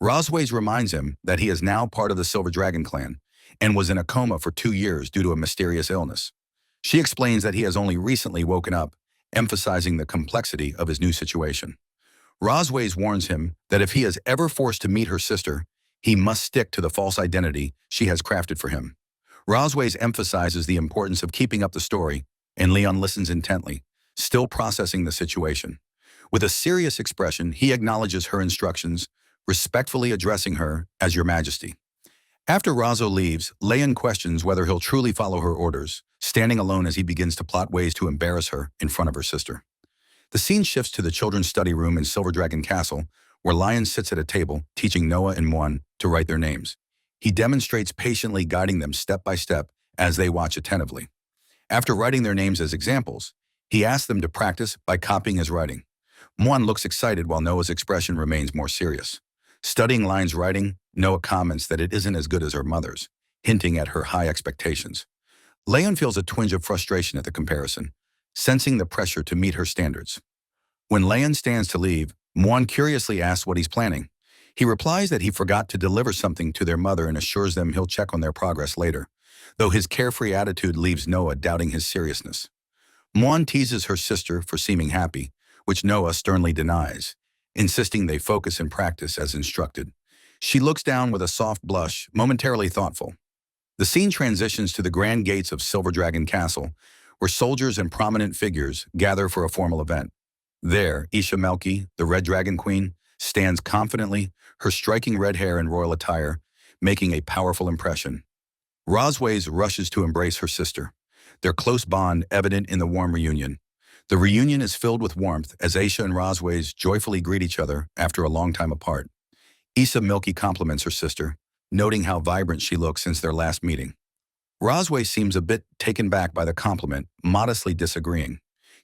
Rosways reminds him that he is now part of the Silver Dragon clan and was in a coma for 2 years due to a mysterious illness. She explains that he has only recently woken up, emphasizing the complexity of his new situation. Rosways warns him that if he is ever forced to meet her sister, he must stick to the false identity she has crafted for him. Rosways emphasizes the importance of keeping up the story, and Leon listens intently, still processing the situation. With a serious expression, he acknowledges her instructions, respectfully addressing her as Your Majesty. After Razo leaves, Leon questions whether he'll truly follow her orders, standing alone as he begins to plot ways to embarrass her in front of her sister. The scene shifts to the children's study room in Silver Dragon Castle, where Lion sits at a table, teaching Noah and Muan to write their names. He demonstrates patiently guiding them step by step as they watch attentively. After writing their names as examples, he asks them to practice by copying his writing. Muan looks excited while Noah's expression remains more serious. Studying Lion's writing, Noah comments that it isn't as good as her mother's, hinting at her high expectations. Leon feels a twinge of frustration at the comparison, sensing the pressure to meet her standards. When Leon stands to leave, Muan curiously asks what he's planning. He replies that he forgot to deliver something to their mother and assures them he'll check on their progress later, though his carefree attitude leaves Noah doubting his seriousness. Muan teases her sister for seeming happy, which Noah sternly denies, insisting they focus and practice as instructed. She looks down with a soft blush, momentarily thoughtful. The scene transitions to the grand gates of Silver Dragon Castle, where soldiers and prominent figures gather for a formal event. There, Isha Melki, the Red Dragon Queen, stands confidently, her striking red hair and royal attire, making a powerful impression. Rosways rushes to embrace her sister, their close bond evident in the warm reunion. The reunion is filled with warmth as Aisha and Rosways joyfully greet each other after a long time apart. Issa Milky compliments her sister, noting how vibrant she looks since their last meeting. Rosway seems a bit taken back by the compliment, modestly disagreeing.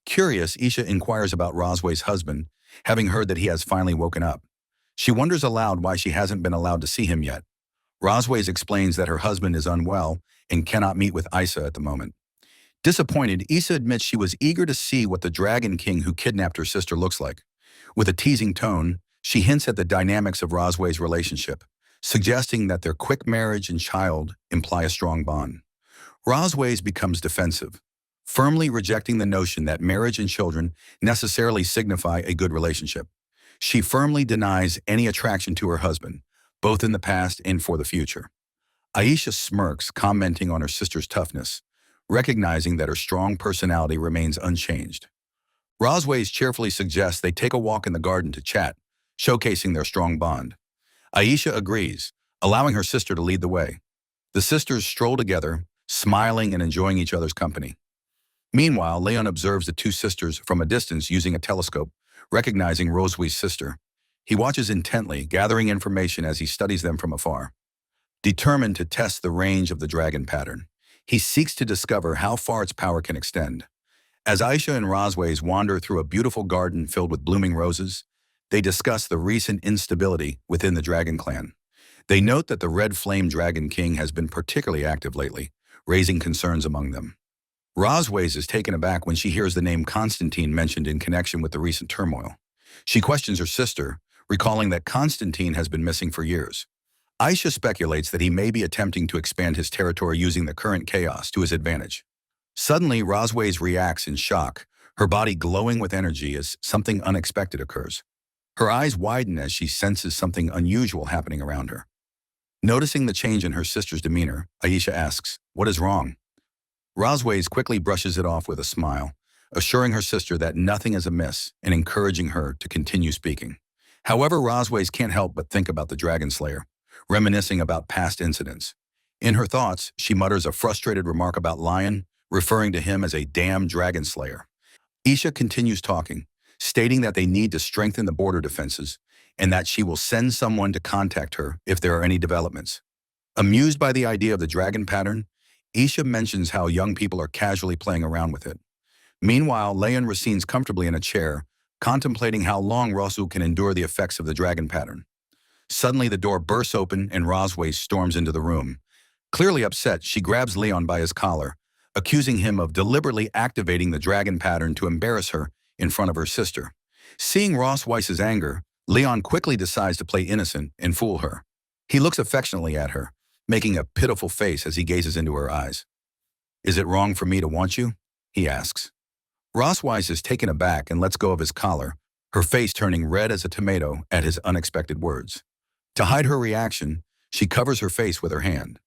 Curious, Isha inquires about Rosway's husband, having heard that he has finally woken up. She wonders aloud why she hasn't been allowed to see him yet. Rosways explains that her husband is unwell and cannot meet with Isa at the moment. Disappointed, Isa admits she was eager to see what the Dragon King who kidnapped her sister looks like. With a teasing tone, she hints at the dynamics of Rosway's relationship, suggesting that their quick marriage and child imply a strong bond. Rosways becomes defensive, firmly rejecting the notion that marriage and children necessarily signify a good relationship. She firmly denies any attraction to her husband, both in the past and for the future. Aisha smirks, commenting on her sister's toughness, recognizing that her strong personality remains unchanged. Rosways cheerfully suggests they take a walk in the garden to chat, showcasing their strong bond. Aisha agrees, allowing her sister to lead the way. The sisters stroll together, smiling and enjoying each other's company. Meanwhile, Leon observes the two sisters from a distance using a telescope, recognizing Rosui's sister. He watches intently, gathering information as he studies them from afar. Determined to test the range of the dragon pattern, he seeks to discover how far its power can extend. As Aisha and Rosways wander through a beautiful garden filled with blooming roses, they discuss the recent instability within the dragon clan. They note that the Red Flame Dragon King has been particularly active lately, raising concerns among them. Rosways is taken aback when she hears the name Constantine mentioned in connection with the recent turmoil. She questions her sister, recalling that Constantine has been missing for years. Aisha speculates that he may be attempting to expand his territory using the current chaos to his advantage. Suddenly, Rosways reacts in shock, her body glowing with energy as something unexpected occurs. Her eyes widen as she senses something unusual happening around her. Noticing the change in her sister's demeanor, Aisha asks, "What is wrong?" Rosways quickly brushes it off with a smile, assuring her sister that nothing is amiss and encouraging her to continue speaking. However, Rosways can't help but think about the Dragon Slayer, reminiscing about past incidents. In her thoughts, she mutters a frustrated remark about Lion, referring to him as a damn Dragon Slayer. Isha continues talking, stating that they need to strengthen the border defenses and that she will send someone to contact her if there are any developments. Amused by the idea of the dragon pattern, Isha mentions how young people are casually playing around with it. Meanwhile, Leon reclines comfortably in a chair, contemplating how long Rosu can endure the effects of the dragon pattern. Suddenly, the door bursts open and Rosway storms into the room. Clearly upset, she grabs Leon by his collar, accusing him of deliberately activating the dragon pattern to embarrass her in front of her sister. Seeing Ross Weiss's anger, Leon quickly decides to play innocent and fool her. He looks affectionately at her, making a pitiful face as he gazes into her eyes. "Is it wrong for me to want you?" he asks. Ross Weiss is taken aback and lets go of his collar, her face turning red as a tomato at his unexpected words. To hide her reaction, she covers her face with her hand.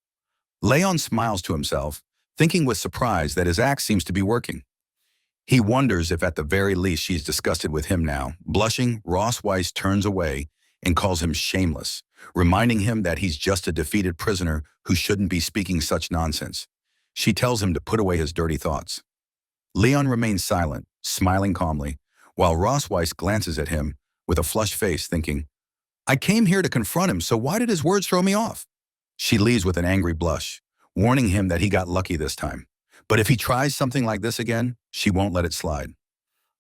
Leon smiles to himself, thinking with surprise that his act seems to be working. He wonders if at the very least she's disgusted with him now. Blushing, Ross Weiss turns away and calls him shameless, reminding him that he's just a defeated prisoner who shouldn't be speaking such nonsense. She tells him to put away his dirty thoughts. Leon remains silent, smiling calmly, while Ross Weiss glances at him with a flushed face, thinking, "I came here to confront him, so why did his words throw me off?" She leaves with an angry blush, warning him that he got lucky this time. But if he tries something like this again, she won't let it slide.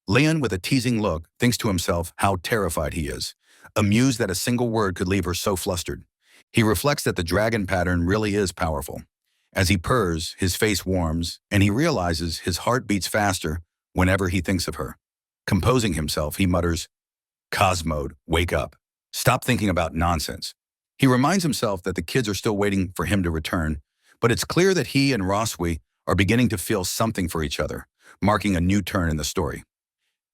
Leon, with a teasing look, thinks to himself how terrified he is, amused that a single word could leave her so flustered. He reflects that the dragon pattern really is powerful. As he purrs, his face warms, and he realizes his heart beats faster whenever he thinks of her. Composing himself, he mutters, "Cosmode, wake up. Stop thinking about nonsense." He reminds himself that the kids are still waiting for him to return, but it's clear that he and Roswi are beginning to feel something for each other, marking a new turn in the story.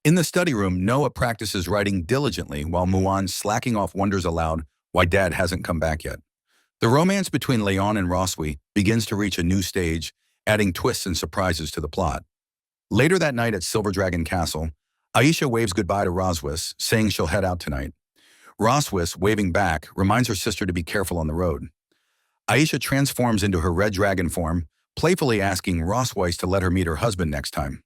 In the study room, Noah practices writing diligently while Muan, slacking off, wonders aloud why Dad hasn't come back yet. The romance between Leon and Roswi begins to reach a new stage, adding twists and surprises to the plot. Later that night at Silver Dragon Castle, Aisha waves goodbye to Roswis, saying she'll head out tonight. Roswis, waving back, reminds her sister to be careful on the road. Aisha transforms into her red dragon form, playfully asking Roswis to let her meet her husband next time.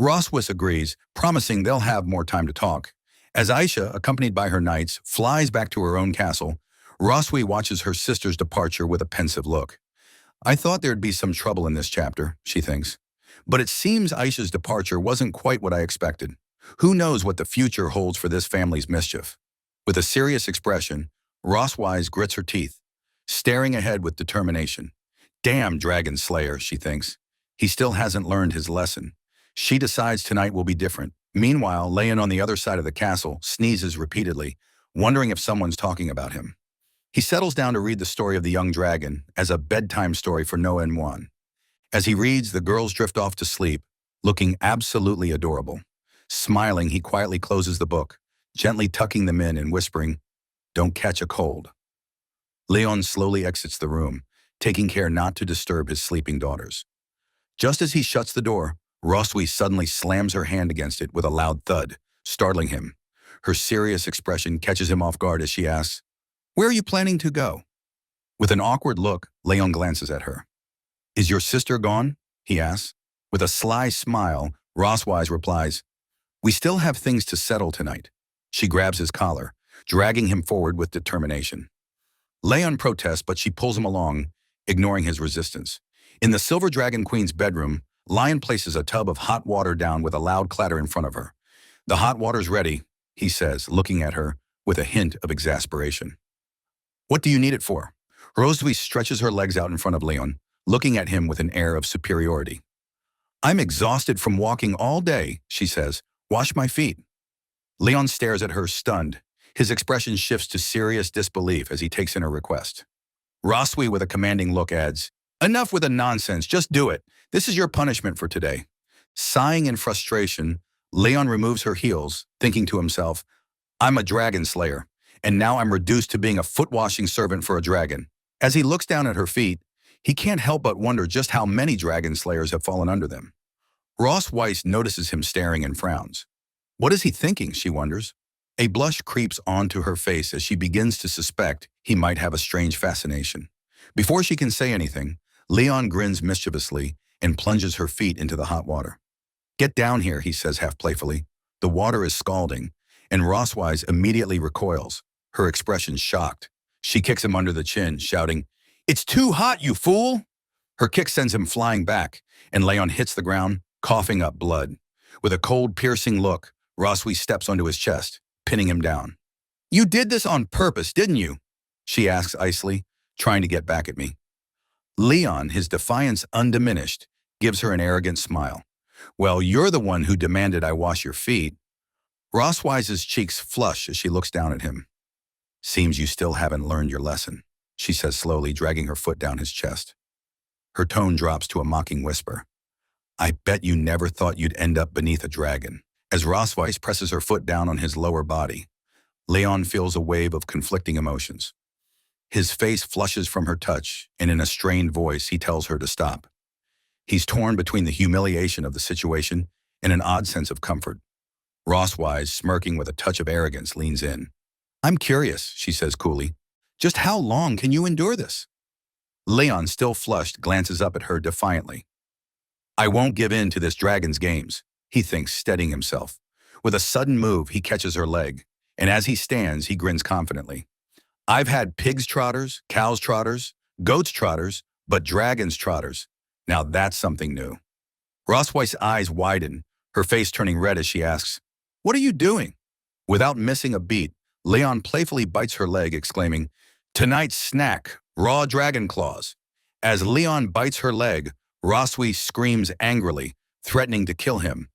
Roswis agrees, promising they'll have more time to talk. As Aisha, accompanied by her knights, flies back to her own castle, Roswi watches her sister's departure with a pensive look. "I thought there'd be some trouble in this chapter," she thinks. "But it seems Aisha's departure wasn't quite what I expected. Who knows what the future holds for this family's mischief?" With a serious expression, Roswise grits her teeth, staring ahead with determination. "Damn Dragon Slayer," she thinks. "He still hasn't learned his lesson." She decides tonight will be different. Meanwhile, Leon on the other side of the castle sneezes repeatedly, wondering if someone's talking about him. He settles down to read the story of the young dragon as a bedtime story for Noah and Juan. As he reads, the girls drift off to sleep, looking absolutely adorable. Smiling, he quietly closes the book, gently tucking them in and whispering, "Don't catch a cold." Leon slowly exits the room, taking care not to disturb his sleeping daughters. Just as he shuts the door, Roswi suddenly slams her hand against it with a loud thud, startling him. Her serious expression catches him off guard as she asks, "Where are you planning to go?" With an awkward look, Leon glances at her. "Is your sister gone?" he asks. With a sly smile, Rosswise replies, "We still have things to settle tonight." She grabs his collar, dragging him forward with determination. Leon protests, but she pulls him along, ignoring his resistance. In the Silver Dragon Queen's bedroom, Lion places a tub of hot water down with a loud clatter in front of her. "The hot water's ready," he says, looking at her with a hint of exasperation. "What do you need it for?" Roseby stretches her legs out in front of Leon, looking at him with an air of superiority. "I'm exhausted from walking all day," she says. "Wash my feet." Leon stares at her, stunned. His expression shifts to serious disbelief as he takes in her request. Roswy, with a commanding look, adds, "Enough with the nonsense, just do it. This is your punishment for today." Sighing in frustration, Leon removes her heels, thinking to himself, "I'm a dragon slayer, and now I'm reduced to being a foot-washing servant for a dragon." As he looks down at her feet, he can't help but wonder just how many dragon slayers have fallen under them. Ross Weiss notices him staring and frowns. What is he thinking, she wonders. A blush creeps onto her face as she begins to suspect he might have a strange fascination. Before she can say anything, Leon grins mischievously and plunges her feet into the hot water. "Get down here," he says half playfully. The water is scalding, and Rosswise immediately recoils, her expression shocked. She kicks him under the chin, shouting, "It's too hot, you fool!" Her kick sends him flying back, and Leon hits the ground, coughing up blood. With a cold, piercing look, Rosswy steps onto his chest, pinning him down. "You did this on purpose, didn't you?" she asks icily, trying to get back at me. Leon, his defiance undiminished, gives her an arrogant smile. "Well, you're the one who demanded I wash your feet." Rosswise's cheeks flush as she looks down at him. "Seems you still haven't learned your lesson," she says slowly, dragging her foot down his chest. Her tone drops to a mocking whisper. "I bet you never thought you'd end up beneath a dragon." As Rosswise presses her foot down on his lower body, Leon feels a wave of conflicting emotions. His face flushes from her touch, and in a strained voice, he tells her to stop. He's torn between the humiliation of the situation and an odd sense of comfort. Rosswise, smirking with a touch of arrogance, leans in. "I'm curious," she says coolly. "Just how long can you endure this?" Leon, still flushed, glances up at her defiantly. "I won't give in to this dragon's games," he thinks, steadying himself. With a sudden move, he catches her leg, and as he stands, he grins confidently. "I've had pigs trotters, cows trotters, goats trotters, but dragons trotters. Now that's something new." Rosswhite's eyes widen, her face turning red as she asks, "What are you doing?" Without missing a beat, Leon playfully bites her leg, exclaiming, "Tonight's snack, raw dragon claws." As Leon bites her leg, Rosswy screams angrily, threatening to kill him.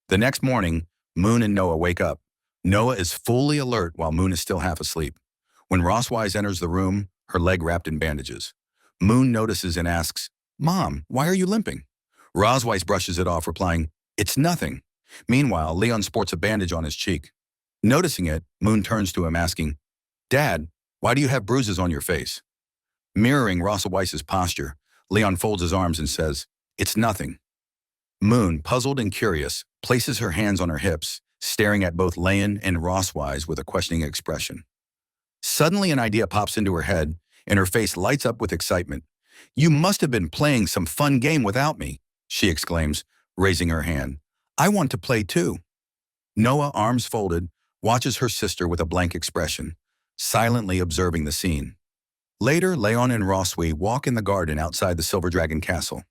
The next morning, Moon and Noah wake up. Noah is fully alert while Moon is still half asleep. When Rosswise enters the room, her leg wrapped in bandages. Moon notices and asks, "Mom, why are you limping?" Rosswise brushes it off, replying, "It's nothing." Meanwhile, Leon sports a bandage on his cheek. Noticing it, Moon turns to him asking, "Dad, why do you have bruises on your face?" Mirroring Rosswise's posture, Leon folds his arms and says, "It's nothing." Moon, puzzled and curious, places her hands on her hips, staring at both Leon and Rosswise with a questioning expression. Suddenly an idea pops into her head, and her face lights up with excitement. "You must have been playing some fun game without me," she exclaims, raising her hand. "I want to play too." Noah, arms folded, watches her sister with a blank expression, silently observing the scene. Later, Leon and Rosswy walk in the garden outside the Silver Dragon Castle.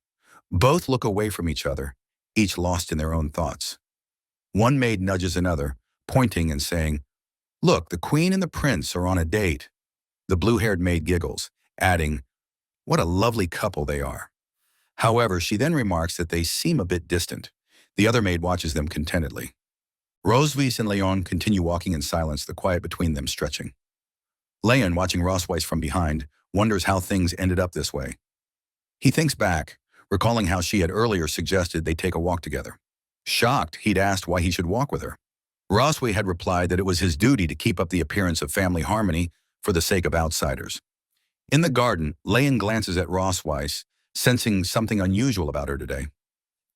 Both look away from each other, each lost in their own thoughts. One maid nudges another, pointing and saying, "Look, the queen and the prince are on a date." The blue-haired maid giggles, adding, "What a lovely couple they are." However, she then remarks that they seem a bit distant. The other maid watches them contentedly. Rosevis and Leon continue walking in silence, the quiet between them stretching. Leon, watching Rossweiss from behind, wonders how things ended up this way. He thinks back, recalling how she had earlier suggested they take a walk together. Shocked, he'd asked why he should walk with her. Rosswy had replied that it was his duty to keep up the appearance of family harmony for the sake of outsiders. In the garden, Leon glances at Rossweiss, sensing something unusual about her today.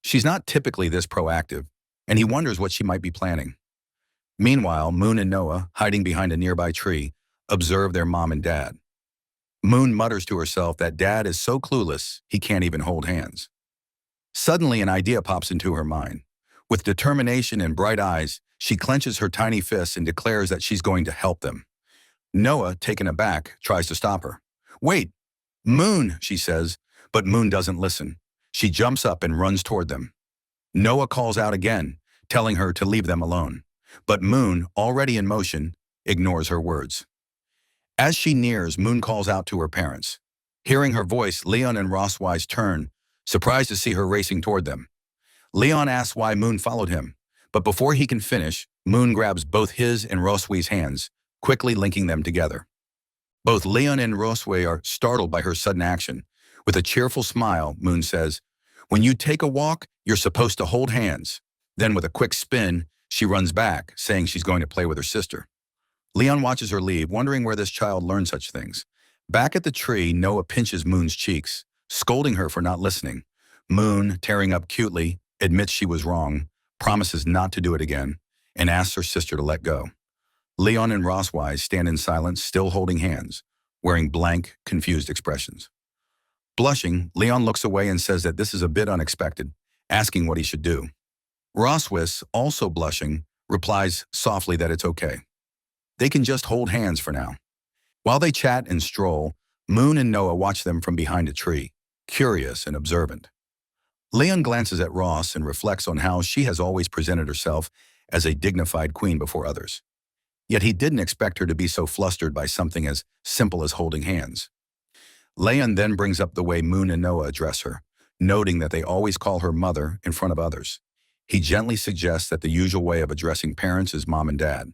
She's not typically this proactive, and he wonders what she might be planning. Meanwhile, Moon and Noah, hiding behind a nearby tree, observe their mom and dad. Moon mutters to herself that Dad is so clueless he can't even hold hands. Suddenly, an idea pops into her mind. With determination and bright eyes, she clenches her tiny fists and declares that she's going to help them. Noah, taken aback, tries to stop her. "Wait, Moon," she says, but Moon doesn't listen. She jumps up and runs toward them. Noah calls out again, telling her to leave them alone. But Moon, already in motion, ignores her words. As she nears, Moon calls out to her parents. Hearing her voice, Leon and Rosswise turn, surprised to see her racing toward them. Leon asks why Moon followed him, but before he can finish, Moon grabs both his and Rosswi's hands, quickly linking them together. Both Leon and Rosswi are startled by her sudden action. With a cheerful smile, Moon says, "When you take a walk, you're supposed to hold hands." Then with a quick spin, she runs back, saying she's going to play with her sister. Leon watches her leave, wondering where this child learned such things. Back at the tree, Noah pinches Moon's cheeks, scolding her for not listening. Moon, tearing up cutely, admits she was wrong, promises not to do it again, and asks her sister to let go. Leon and Rosswise stand in silence, still holding hands, wearing blank, confused expressions. Blushing, Leon looks away and says that this is a bit unexpected, asking what he should do. Rosswis, also blushing, replies softly that it's okay. They can just hold hands for now. While they chat and stroll, Moon and Noah watch them from behind a tree, curious and observant. Leon glances at Ross and reflects on how she has always presented herself as a dignified queen before others. Yet he didn't expect her to be so flustered by something as simple as holding hands. Leon then brings up the way Moon and Noah address her, noting that they always call her mother in front of others. He gently suggests that the usual way of addressing parents is mom and dad.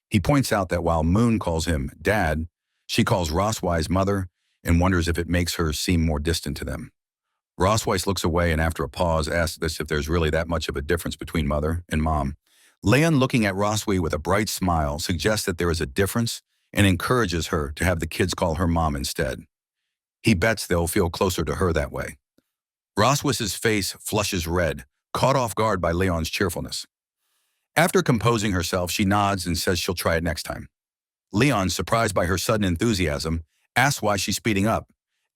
He points out that while Moon calls him dad, she calls Rosswise mother and wonders if it makes her seem more distant to them. Rosswise looks away and after a pause asks if there's really that much of a difference between mother and mom. Leon, looking at Rosswi with a bright smile, suggests that there is a difference and encourages her to have the kids call her mom instead. He bets they'll feel closer to her that way. Rosswis's face flushes red, caught off guard by Leon's cheerfulness. After composing herself, she nods and says she'll try it next time. Leon, surprised by her sudden enthusiasm, asks why she's speeding up.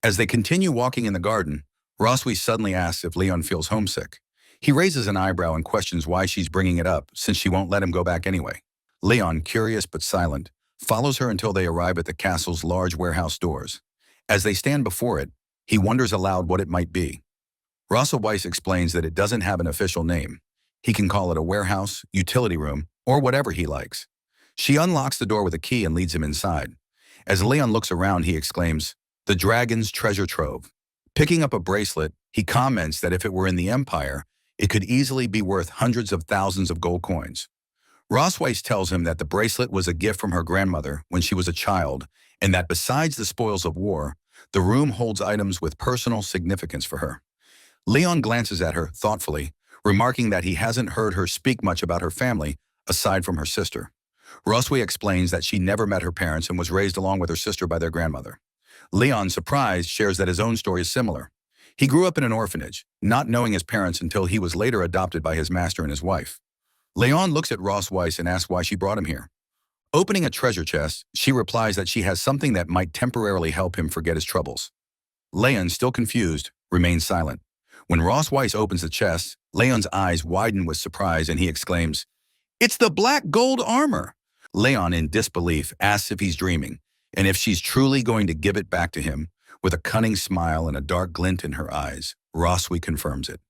As they continue walking in the garden, Rosswi suddenly asks if Leon feels homesick. He raises an eyebrow and questions why she's bringing it up, since she won't let him go back anyway. Leon, curious but silent, follows her until they arrive at the castle's large warehouse doors. As they stand before it, he wonders aloud what it might be. Rossweiss explains that it doesn't have an official name. He can call it a warehouse, utility room, or whatever he likes. She unlocks the door with a key and leads him inside. As Leon looks around, he exclaims, "The dragon's treasure trove." Picking up a bracelet, he comments that if it were in the Empire, it could easily be worth hundreds of thousands of gold coins. Rossweiss tells him that the bracelet was a gift from her grandmother when she was a child, and that besides the spoils of war, the room holds items with personal significance for her. Leon glances at her thoughtfully, remarking that he hasn't heard her speak much about her family, aside from her sister. Rosswi explains that she never met her parents and was raised along with her sister by their grandmother. Leon, surprised, shares that his own story is similar. He grew up in an orphanage, not knowing his parents until he was later adopted by his master and his wife. Leon looks at Rossweiss and asks why she brought him here. Opening a treasure chest, she replies that she has something that might temporarily help him forget his troubles. Leon, still confused, remains silent. When Rossweiss opens the chest, Leon's eyes widen with surprise and he exclaims, "It's the black gold armor!" Leon, in disbelief, asks if he's dreaming, and if she's truly going to give it back to him. With a cunning smile and a dark glint in her eyes, Rosswi confirms it.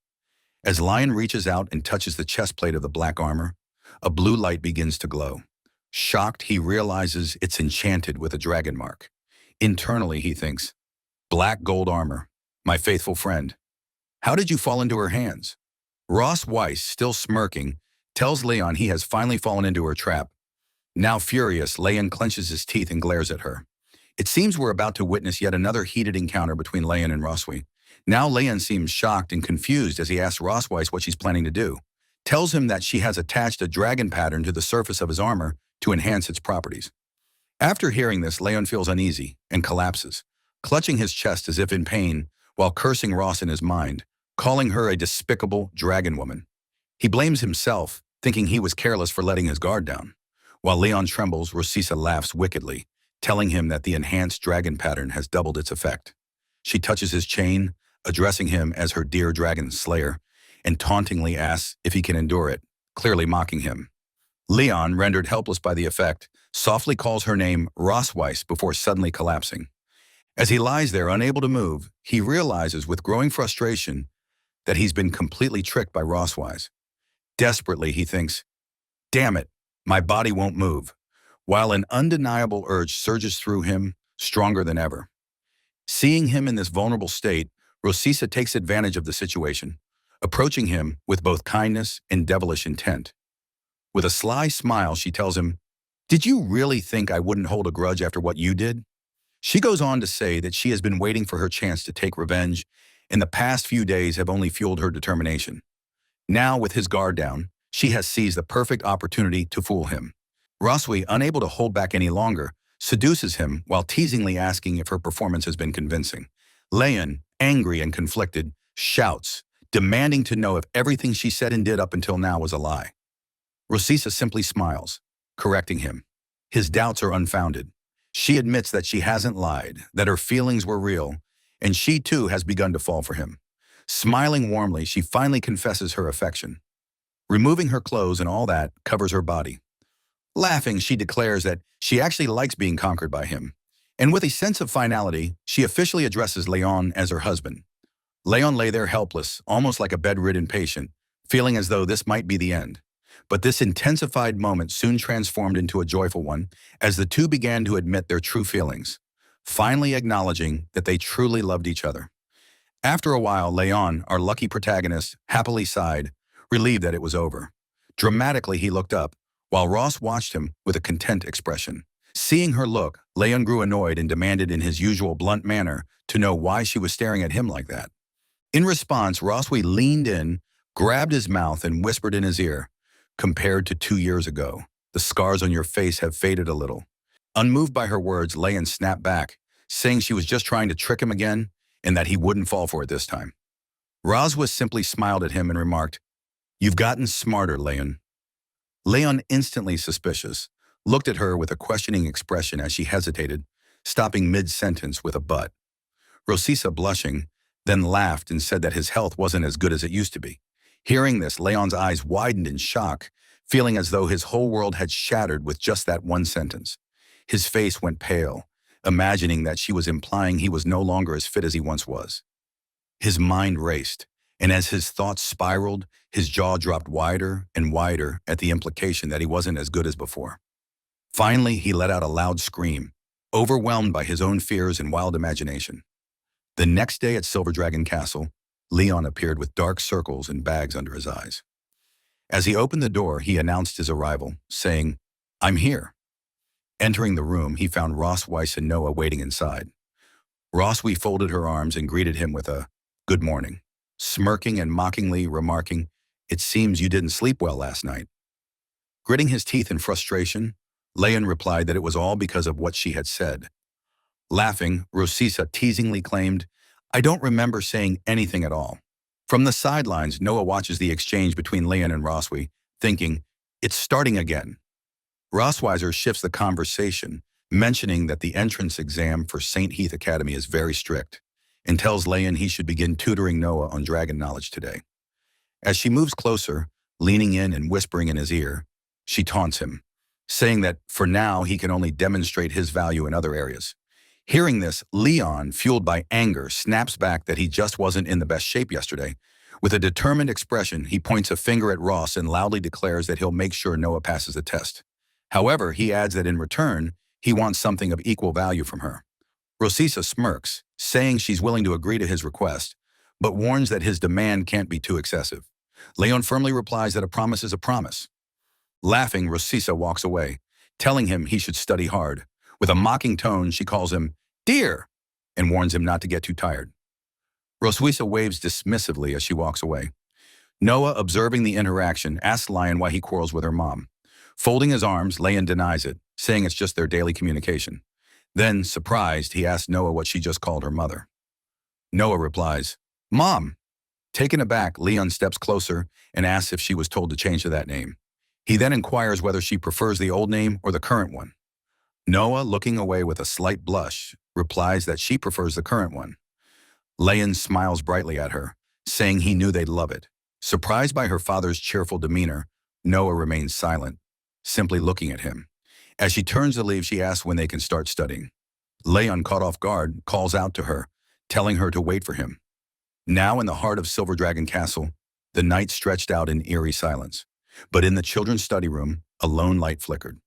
As Lion reaches out and touches the chest plate of the black armor, a blue light begins to glow. Shocked, he realizes it's enchanted with a dragon mark. Internally, he thinks, "Black gold armor, my faithful friend. How did you fall into her hands?" Rossweiss, still smirking, tells Leon he has finally fallen into her trap. Now furious, Leon clenches his teeth and glares at her. It seems we're about to witness yet another heated encounter between Leon and Rosswi. Now Leon seems shocked and confused as he asks Rossweiss what she's planning to do. Tells him that she has attached a dragon pattern to the surface of his armor to enhance its properties. After hearing this, Leon feels uneasy and collapses, clutching his chest as if in pain, while cursing Ross in his mind, calling her a despicable dragon woman. He blames himself, thinking he was careless for letting his guard down. While Leon trembles, Rosisa laughs wickedly, telling him that the enhanced dragon pattern has doubled its effect. She touches his chain, addressing him as her dear dragon slayer, and tauntingly asks if he can endure it, clearly mocking him. Leon, rendered helpless by the effect, softly calls her name Rosweiss before suddenly collapsing. As he lies there unable to move, he realizes with growing frustration that he's been completely tricked by Rosweiss. Desperately, he thinks, "Damn it, my body won't move," while an undeniable urge surges through him, stronger than ever. Seeing him in this vulnerable state, Rosisa takes advantage of the situation, approaching him with both kindness and devilish intent. With a sly smile, she tells him, "Did you really think I wouldn't hold a grudge after what you did?" She goes on to say that she has been waiting for her chance to take revenge, and the past few days have only fueled her determination. Now, with his guard down, she has seized the perfect opportunity to fool him. Roswi, unable to hold back any longer, seduces him while teasingly asking if her performance has been convincing. Leon, angry and conflicted, shouts, demanding to know if everything she said and did up until now was a lie. Rosisa simply smiles, correcting him. His doubts are unfounded. She admits that she hasn't lied, that her feelings were real, and she too has begun to fall for him. Smiling warmly, she finally confesses her affection. Removing her clothes and all that covers her body. Laughing, she declares that she actually likes being conquered by him. And with a sense of finality, she officially addresses Leon as her husband. Leon lay there helpless, almost like a bedridden patient, feeling as though this might be the end. But this intensified moment soon transformed into a joyful one as the two began to admit their true feelings, finally acknowledging that they truly loved each other. After a while, Leon, our lucky protagonist, happily sighed, relieved that it was over. Dramatically, he looked up, while Ross watched him with a content expression. Seeing her look, Leon grew annoyed and demanded in his usual blunt manner to know why she was staring at him like that. In response, Roswi leaned in, grabbed his mouth, and whispered in his ear, "Compared to 2 years ago, the scars on your face have faded a little." Unmoved by her words, Leon snapped back, saying she was just trying to trick him again and that he wouldn't fall for it this time. Roswa simply smiled at him and remarked, "You've gotten smarter, Leon." Leon, instantly suspicious, looked at her with a questioning expression as she hesitated, stopping mid-sentence with a "but." Rosisa, blushing, then laughed and said that his health wasn't as good as it used to be. Hearing this, Leon's eyes widened in shock, feeling as though his whole world had shattered with just that one sentence. His face went pale, imagining that she was implying he was no longer as fit as he once was. His mind raced, and as his thoughts spiraled, his jaw dropped wider and wider at the implication that he wasn't as good as before. Finally, he let out a loud scream, overwhelmed by his own fears and wild imagination. The next day at Silver Dragon Castle, Leon appeared with dark circles and bags under his eyes. As he opened the door, he announced his arrival, saying, "I'm here." Entering the room, he found Ross, Weiss, and Noah waiting inside. Roswi folded her arms and greeted him with a "good morning," smirking and mockingly remarking, "It seems you didn't sleep well last night." Gritting his teeth in frustration, Leon replied that it was all because of what she had said. Laughing, Rosisa teasingly claimed, "I don't remember saying anything at all." From the sidelines, Noah watches the exchange between Leon and Roswi, thinking, "It's starting again." Rossweiser shifts the conversation, mentioning that the entrance exam for St. Heath Academy is very strict, and tells Leon he should begin tutoring Noah on dragon knowledge today. As she moves closer, leaning in and whispering in his ear, she taunts him, saying that for now he can only demonstrate his value in other areas. Hearing this, Leon, fueled by anger, snaps back that he just wasn't in the best shape yesterday. With a determined expression, he points a finger at Ross and loudly declares that he'll make sure Noah passes the test. However, he adds that in return, he wants something of equal value from her. Rosisa smirks, saying she's willing to agree to his request, but warns that his demand can't be too excessive. Leon firmly replies that a promise is a promise. Laughing, Rosisa walks away, telling him he should study hard. With a mocking tone, she calls him "dear" and warns him not to get too tired. Roswisa waves dismissively as she walks away. Noah, observing the interaction, asks Lion why he quarrels with her mom. Folding his arms, Leon denies it, saying it's just their daily communication. Then, surprised, he asks Noah what she just called her mother. Noah replies, "Mom." Taken aback, Leon steps closer and asks if she was told to change to that name. He then inquires whether she prefers the old name or the current one. Noah, looking away with a slight blush, replies that she prefers the current one. Leon smiles brightly at her, saying he knew they'd love it. Surprised by her father's cheerful demeanor, Noah remains silent, simply looking at him. As she turns to leave, she asks when they can start studying. Leon, caught off guard, calls out to her, telling her to wait for him. Now in the heart of Silver Dragon Castle, the night stretched out in eerie silence. But in the children's study room, a lone light flickered.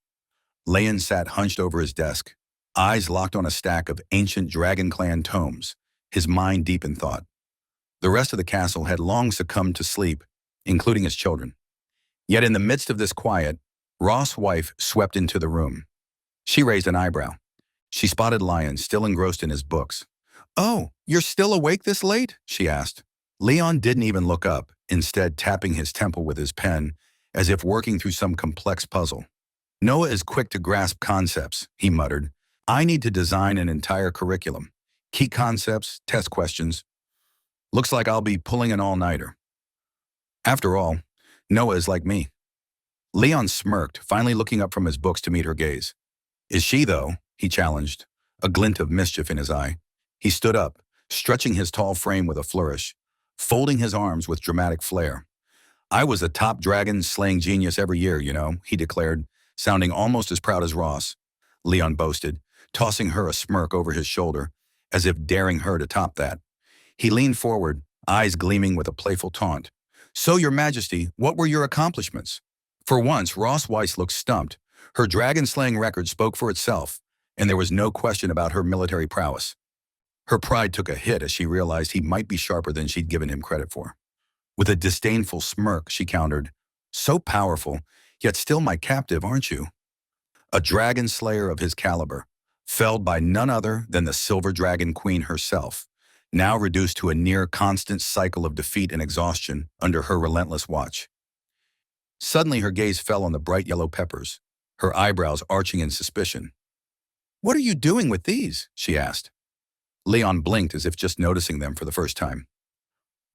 Leon sat hunched over his desk, eyes locked on a stack of ancient Dragon Clan tomes, his mind deep in thought. The rest of the castle had long succumbed to sleep, including his children. Yet in the midst of this quiet, Ross's wife swept into the room. She raised an eyebrow. She spotted Lion still engrossed in his books. "Oh, you're still awake this late?" she asked. Leon didn't even look up, instead tapping his temple with his pen, as if working through some complex puzzle. "Noah is quick to grasp concepts," he muttered. "I need to design an entire curriculum. Key concepts, test questions. Looks like I'll be pulling an all-nighter." After all, Noah is like me. Leon smirked, finally looking up from his books to meet her gaze. "Is she, though?" he challenged, a glint of mischief in his eye. He stood up, stretching his tall frame with a flourish, folding his arms with dramatic flair. "I was a top dragon-slaying genius every year, you know," he declared, sounding almost as proud as Ross. Leon boasted, tossing her a smirk over his shoulder, as if daring her to top that. He leaned forward, eyes gleaming with a playful taunt. "So, Your Majesty, what were your accomplishments?" For once, Ross Weiss looked stumped. Her dragon-slaying record spoke for itself, and there was no question about her military prowess. Her pride took a hit as she realized he might be sharper than she'd given him credit for. With a disdainful smirk, she countered, "So powerful, yet still my captive, aren't you?" A dragon slayer of his caliber, felled by none other than the Silver Dragon Queen herself, now reduced to a near-constant cycle of defeat and exhaustion under her relentless watch. Suddenly her gaze fell on the bright yellow peppers, her eyebrows arching in suspicion. "What are you doing with these?" she asked. Leon blinked as if just noticing them for the first time.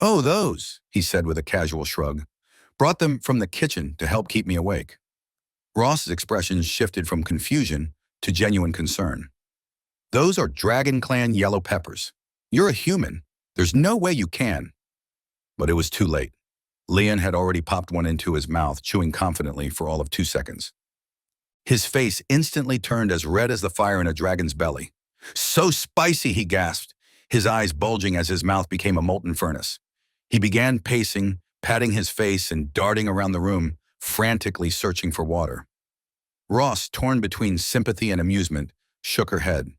"Oh, those," he said with a casual shrug. "Brought them from the kitchen to help keep me awake." Ross's expression shifted from confusion to genuine concern. "Those are Dragon Clan yellow peppers. You're a human. There's no way you can." But it was too late. Leon had already popped one into his mouth, chewing confidently for all of 2 seconds. His face instantly turned as red as the fire in a dragon's belly. "So spicy," he gasped, his eyes bulging as his mouth became a molten furnace. He began pacing, patting his face and darting around the room, frantically searching for water. Ross, torn between sympathy and amusement, shook her head.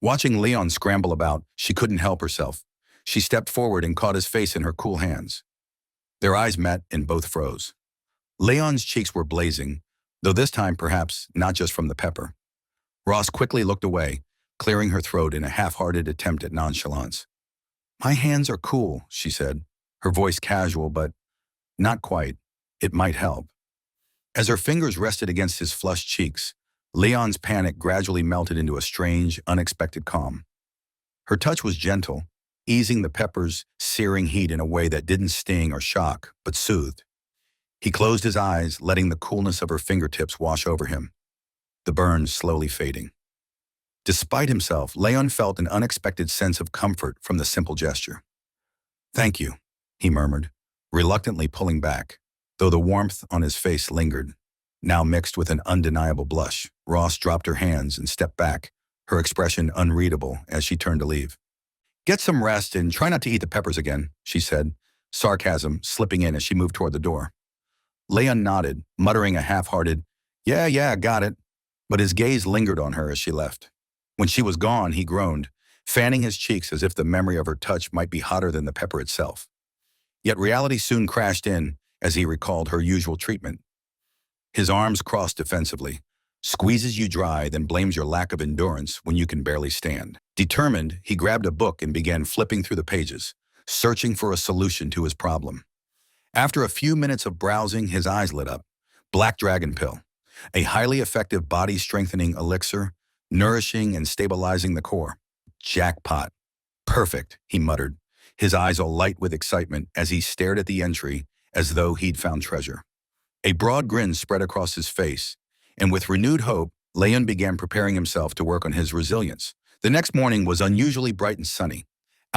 Watching Leon scramble about, she couldn't help herself. She stepped forward and caught his face in her cool hands. Their eyes met and both froze. Leon's cheeks were blazing, though this time perhaps not just from the pepper. Ross quickly looked away, clearing her throat in a half-hearted attempt at nonchalance. "My hands are cool," she said, her voice casual but not quite. It might help. As her fingers rested against his flushed cheeks, Leon's panic gradually melted into a strange, unexpected calm. Her touch was gentle, easing the pepper's searing heat in a way that didn't sting or shock, but soothed. He closed his eyes, letting the coolness of her fingertips wash over him, the burns slowly fading. Despite himself, Leon felt an unexpected sense of comfort from the simple gesture. "Thank you," he murmured, reluctantly pulling back, though the warmth on his face lingered, now mixed with an undeniable blush. Ross dropped her hands and stepped back, her expression unreadable as she turned to leave. "Get some rest and try not to eat the peppers again," she said, sarcasm slipping in as she moved toward the door. Leon nodded, muttering a half-hearted, Yeah, got it," but his gaze lingered on her as she left. When she was gone, he groaned, fanning his cheeks as if the memory of her touch might be hotter than the pepper itself. Yet reality soon crashed in as he recalled her usual treatment. His arms crossed defensively, squeezes you dry, then blames your lack of endurance when you can barely stand. Determined, he grabbed a book and began flipping through the pages, searching for a solution to his problem. After a few minutes of browsing, his eyes lit up. Black Dragon Pill, a highly effective body-strengthening elixir, nourishing and stabilizing the core. Jackpot. Perfect, he muttered, his eyes all light with excitement as he stared at the entry as though he'd found treasure. A broad grin spread across his face, and with renewed hope, Leon began preparing himself to work on his resilience. The next morning was unusually bright and sunny.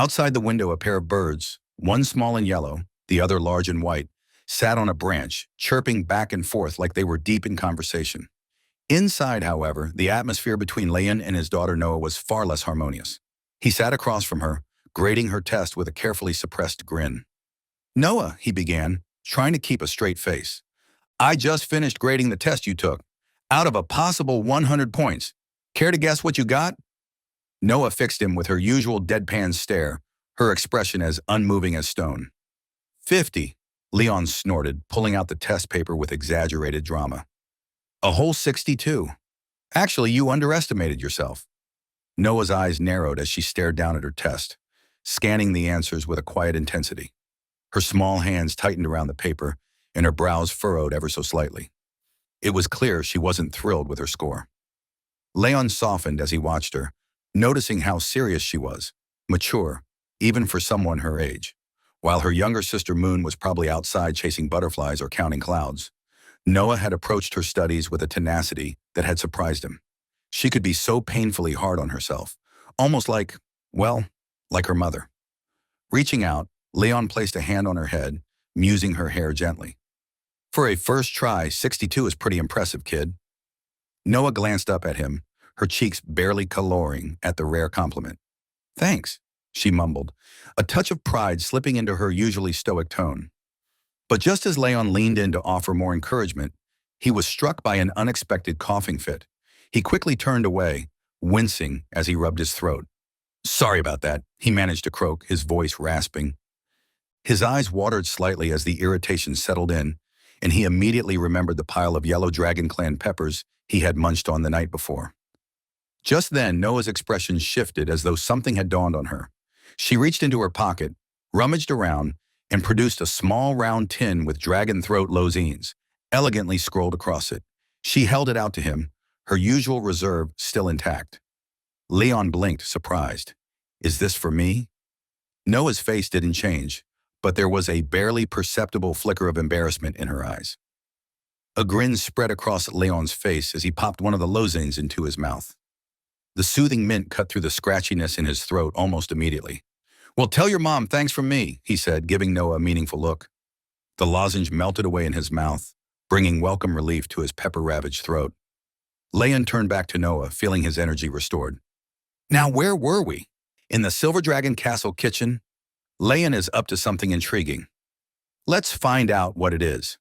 Outside the window, a pair of birds, one small and yellow, the other large and white, sat on a branch, chirping back and forth like they were deep in conversation. Inside, however, the atmosphere between Leon and his daughter Noah was far less harmonious. He sat across from her, grading her test with a carefully suppressed grin. "Noah," he began, trying to keep a straight face, "I just finished grading the test you took. Out of a possible 100 points. Care to guess what you got?" Noah fixed him with her usual deadpan stare, her expression as unmoving as stone. 50, Leon snorted, pulling out the test paper with exaggerated drama. "A whole 62. Actually, you underestimated yourself." Noah's eyes narrowed as she stared down at her test, scanning the answers with a quiet intensity. Her small hands tightened around the paper, and her brows furrowed ever so slightly. It was clear she wasn't thrilled with her score. Leon softened as he watched her, noticing how serious she was, mature, even for someone her age. While her younger sister Moon was probably outside chasing butterflies or counting clouds, Noah had approached her studies with a tenacity that had surprised him. She could be so painfully hard on herself, almost like, well, like her mother. Reaching out, Leon placed a hand on her head, musing her hair gently. "For a first try, 62 is pretty impressive, kid." Noah glanced up at him, her cheeks barely coloring at the rare compliment. "Thanks," she mumbled, a touch of pride slipping into her usually stoic tone. But just as Leon leaned in to offer more encouragement, he was struck by an unexpected coughing fit. He quickly turned away, wincing as he rubbed his throat. "Sorry about that," he managed to croak, his voice rasping. His eyes watered slightly as the irritation settled in, and he immediately remembered the pile of yellow Dragon Clan peppers he had munched on the night before. Just then, Noah's expression shifted as though something had dawned on her. She reached into her pocket, rummaged around, and produced a small round tin with dragon throat lozines, elegantly scrolled across it. She held it out to him, her usual reserve still intact. Leon blinked, surprised. "Is this for me?" Noah's face didn't change, but there was a barely perceptible flicker of embarrassment in her eyes. A grin spread across Leon's face as he popped one of the lozines into his mouth. The soothing mint cut through the scratchiness in his throat almost immediately. "Well, tell your mom thanks from me," he said, giving Noah a meaningful look. The lozenge melted away in his mouth, bringing welcome relief to his pepper-ravaged throat. Leon turned back to Noah, feeling his energy restored. "Now, where were we?" "In the Silver Dragon Castle kitchen. Leon is up to something intriguing. Let's find out what it is."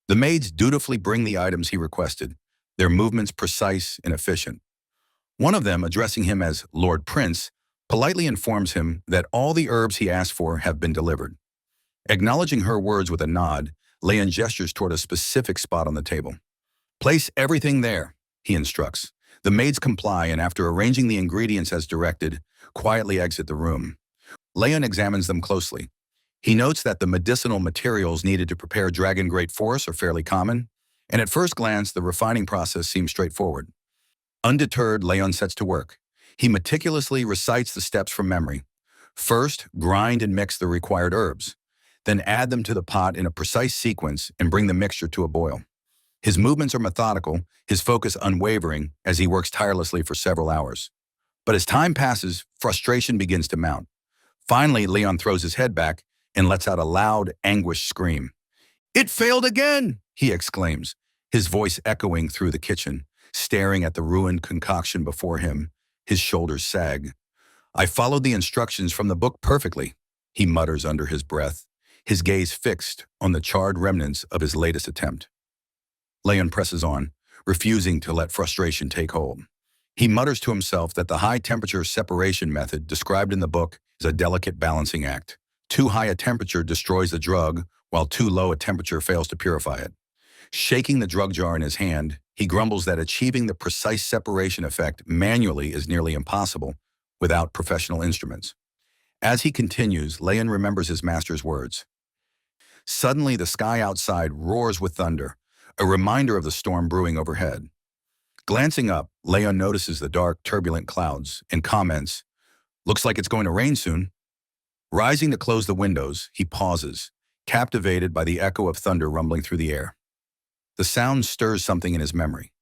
The maids dutifully bring the items he requested, their movements precise and efficient. One of them, addressing him as Lord Prince, politely informs him that all the herbs he asked for have been delivered. Acknowledging her words with a nod, Leon gestures toward a specific spot on the table. "Place everything there," he instructs. The maids comply, and after arranging the ingredients as directed, quietly exit the room. Leon examines them closely. He notes that the medicinal materials needed to prepare Dragon Great Force are fairly common, and at first glance, the refining process seems straightforward. Undeterred, Leon sets to work. He meticulously recites the steps from memory. First, grind and mix the required herbs. Then add them to the pot in a precise sequence and bring the mixture to a boil. His movements are methodical, his focus unwavering as he works tirelessly for several hours. But as time passes, frustration begins to mount. Finally, Leon throws his head back and lets out a loud, anguished scream. "It failed again!" he exclaims, his voice echoing through the kitchen. Staring at the ruined concoction before him, his shoulders sag. "I followed the instructions from the book perfectly," he mutters under his breath, his gaze fixed on the charred remnants of his latest attempt. Leon presses on, refusing to let frustration take hold. He mutters to himself that the high-temperature separation method described in the book is a delicate balancing act. Too high a temperature destroys the drug, while too low a temperature fails to purify it. Shaking the drug jar in his hand, he grumbles that achieving the precise separation effect manually is nearly impossible without professional instruments. As he continues, Leon remembers his master's words. Suddenly, the sky outside roars with thunder, a reminder of the storm brewing overhead. Glancing up, Leon notices the dark, turbulent clouds and comments, "Looks like it's going to rain soon." Rising to close the windows, he pauses, captivated by the echo of thunder rumbling through the air. The sound stirs something in his memory.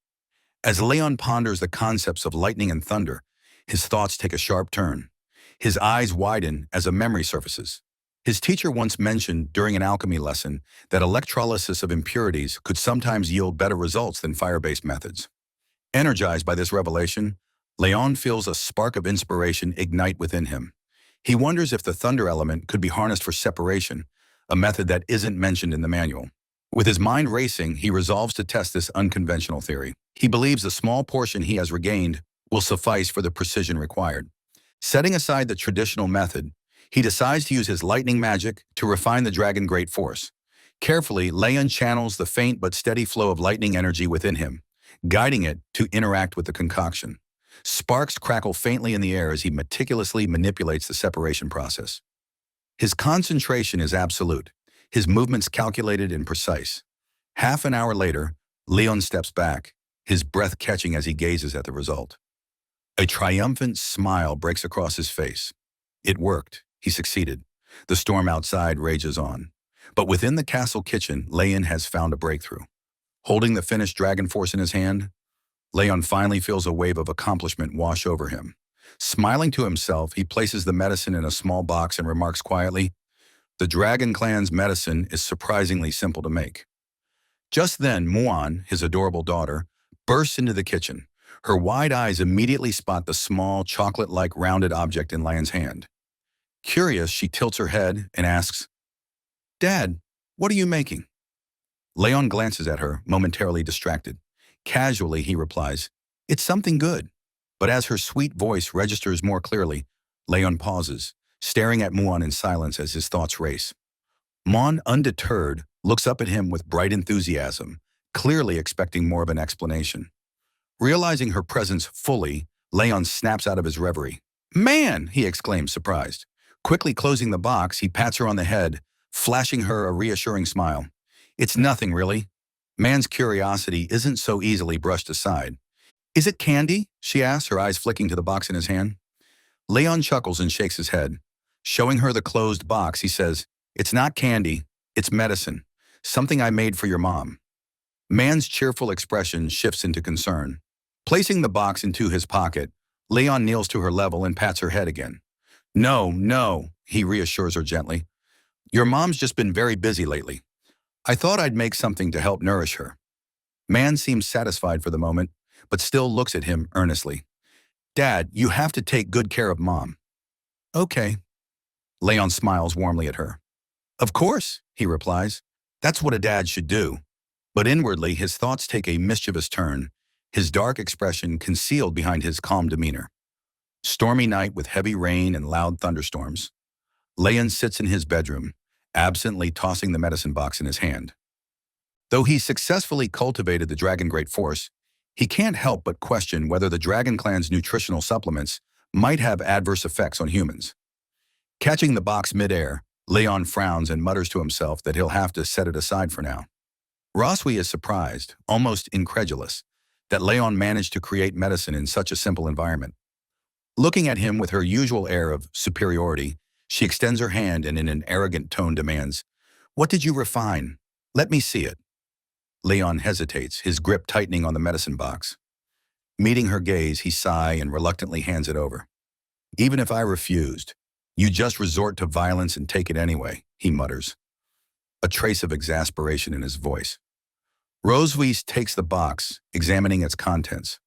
As Leon ponders the concepts of lightning and thunder, his thoughts take a sharp turn. His eyes widen as a memory surfaces. His teacher once mentioned during an alchemy lesson that electrolysis of impurities could sometimes yield better results than fire-based methods. Energized by this revelation, Leon feels a spark of inspiration ignite within him. He wonders if the thunder element could be harnessed for separation, a method that isn't mentioned in the manual. With his mind racing, he resolves to test this unconventional theory. He believes the small portion he has regained will suffice for the precision required. Setting aside the traditional method, he decides to use his lightning magic to refine the dragon great force. Carefully, Leon channels the faint but steady flow of lightning energy within him, guiding it to interact with the concoction. Sparks crackle faintly in the air as he meticulously manipulates the separation process. His concentration is absolute, his movements calculated and precise. Half an hour later, Leon steps back, his breath catching as he gazes at the result. A triumphant smile breaks across his face. It worked. He succeeded. The storm outside rages on. But within the castle kitchen, Leon has found a breakthrough. Holding the finished dragon force in his hand, Leon finally feels a wave of accomplishment wash over him. Smiling to himself, he places the medicine in a small box and remarks quietly, "The dragon clan's medicine is surprisingly simple to make." Just then, Muan, his adorable daughter, bursts into the kitchen. Her wide eyes immediately spot the small, chocolate-like rounded object in Leon's hand. Curious, she tilts her head and asks, "Dad, what are you making?" Leon glances at her, momentarily distracted. Casually, he replies, "It's something good." But as her sweet voice registers more clearly, Leon pauses, staring at Muan in silence as his thoughts race. Muan, undeterred, looks up at him with bright enthusiasm, clearly expecting more of an explanation. Realizing her presence fully, Leon snaps out of his reverie. "Man!" he exclaims, surprised. Quickly closing the box, he pats her on the head, flashing her a reassuring smile. "It's nothing, really." Man's curiosity isn't so easily brushed aside. "Is it candy?" she asks, her eyes flicking to the box in his hand. Leon chuckles and shakes his head. Showing her the closed box, he says, "It's not candy, it's medicine. Something I made for your mom." Man's cheerful expression shifts into concern. Placing the box into his pocket, Leon kneels to her level and pats her head again. "No, no," he reassures her gently. "Your mom's just been very busy lately. I thought I'd make something to help nourish her." Man seems satisfied for the moment, but still looks at him earnestly. "Dad, you have to take good care of Mom." "Okay." Leon smiles warmly at her. "Of course," he replies. "That's what a dad should do." But inwardly, his thoughts take a mischievous turn, his dark expression concealed behind his calm demeanor. Stormy night with heavy rain and loud thunderstorms. Leon sits in his bedroom, absently tossing the medicine box in his hand. Though he successfully cultivated the Dragon Great Force, he can't help but question whether the Dragon Clan's nutritional supplements might have adverse effects on humans. Catching the box midair, Leon frowns and mutters to himself that he'll have to set it aside for now. Roswi is surprised, almost incredulous, that Leon managed to create medicine in such a simple environment. Looking at him with her usual air of superiority, she extends her hand and in an arrogant tone demands, "What did you refine? Let me see it." Leon hesitates, his grip tightening on the medicine box. Meeting her gaze, he sighs and reluctantly hands it over. "Even if I refused, you just resort to violence and take it anyway," he mutters, a trace of exasperation in his voice. Roseweiss takes the box, examining its contents.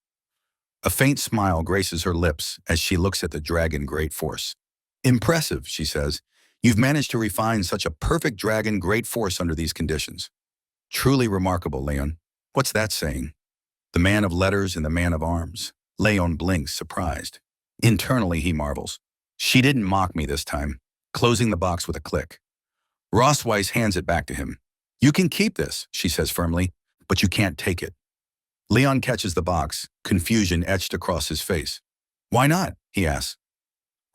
A faint smile graces her lips as she looks at the Dragon Great Force. "Impressive," she says. "You've managed to refine such a perfect Dragon Great Force under these conditions." "Truly remarkable, Leon." "What's that saying?" "The man of letters and the man of arms." Leon blinks, surprised. Internally, he marvels. She didn't mock me this time, closing the box with a click. Rosweiss hands it back to him. "You can keep this," she says firmly, "but you can't take it." Leon catches the box, confusion etched across his face. "Why not?" he asks.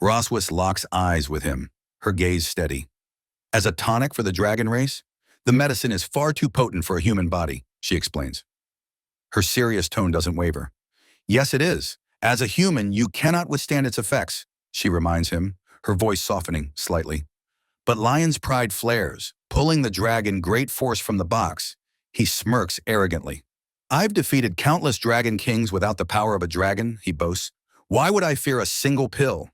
Rosweiss locks eyes with him, her gaze steady. "As a tonic for the dragon race, the medicine is far too potent for a human body," she explains. Her serious tone doesn't waver. "Yes, it is. As a human, you cannot withstand its effects," she reminds him, her voice softening slightly. But Lion's pride flares, pulling the dragon great force from the box. He smirks arrogantly. "I've defeated countless dragon kings without the power of a dragon," he boasts. "Why would I fear a single pill?"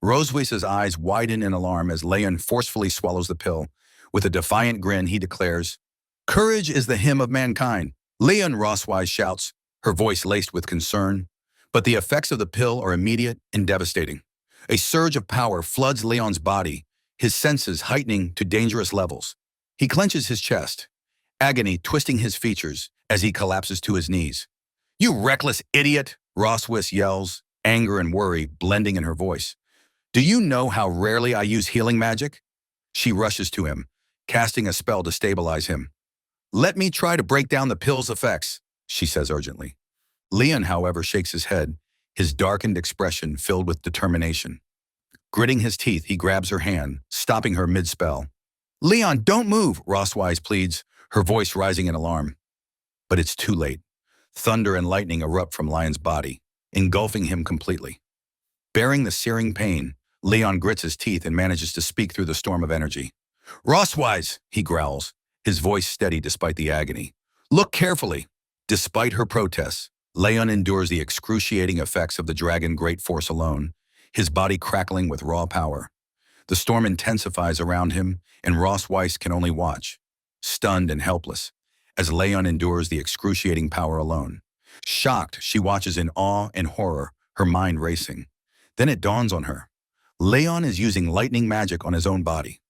Rosewace's eyes widen in alarm as Leon forcefully swallows the pill. With a defiant grin, he declares, "Courage is the hymn of mankind." Leon Roswise shouts, her voice laced with concern. But the effects of the pill are immediate and devastating. A surge of power floods Leon's body, his senses heightening to dangerous levels. He clenches his chest, agony twisting his features as he collapses to his knees. "You reckless idiot!" Roswis yells, anger and worry blending in her voice. "Do you know how rarely I use healing magic?" She rushes to him, casting a spell to stabilize him. "Let me try to break down the pill's effects," she says urgently. Leon, however, shakes his head, his darkened expression filled with determination. Gritting his teeth, he grabs her hand, stopping her mid-spell. "Leon, don't move," Roswise pleads, her voice rising in alarm. But it's too late. Thunder and lightning erupt from Lion's body, engulfing him completely. Bearing the searing pain, Leon grits his teeth and manages to speak through the storm of energy. "Roswise," he growls, his voice steady despite the agony. "Look carefully." Despite her protests, Leon endures the excruciating effects of the dragon great force alone, his body crackling with raw power. The storm intensifies around him, and Roswise can only watch, stunned and helpless, as Leon endures the excruciating power alone. Shocked, she watches in awe and horror, her mind racing. Then it dawns on her. Leon is using lightning magic on his own body.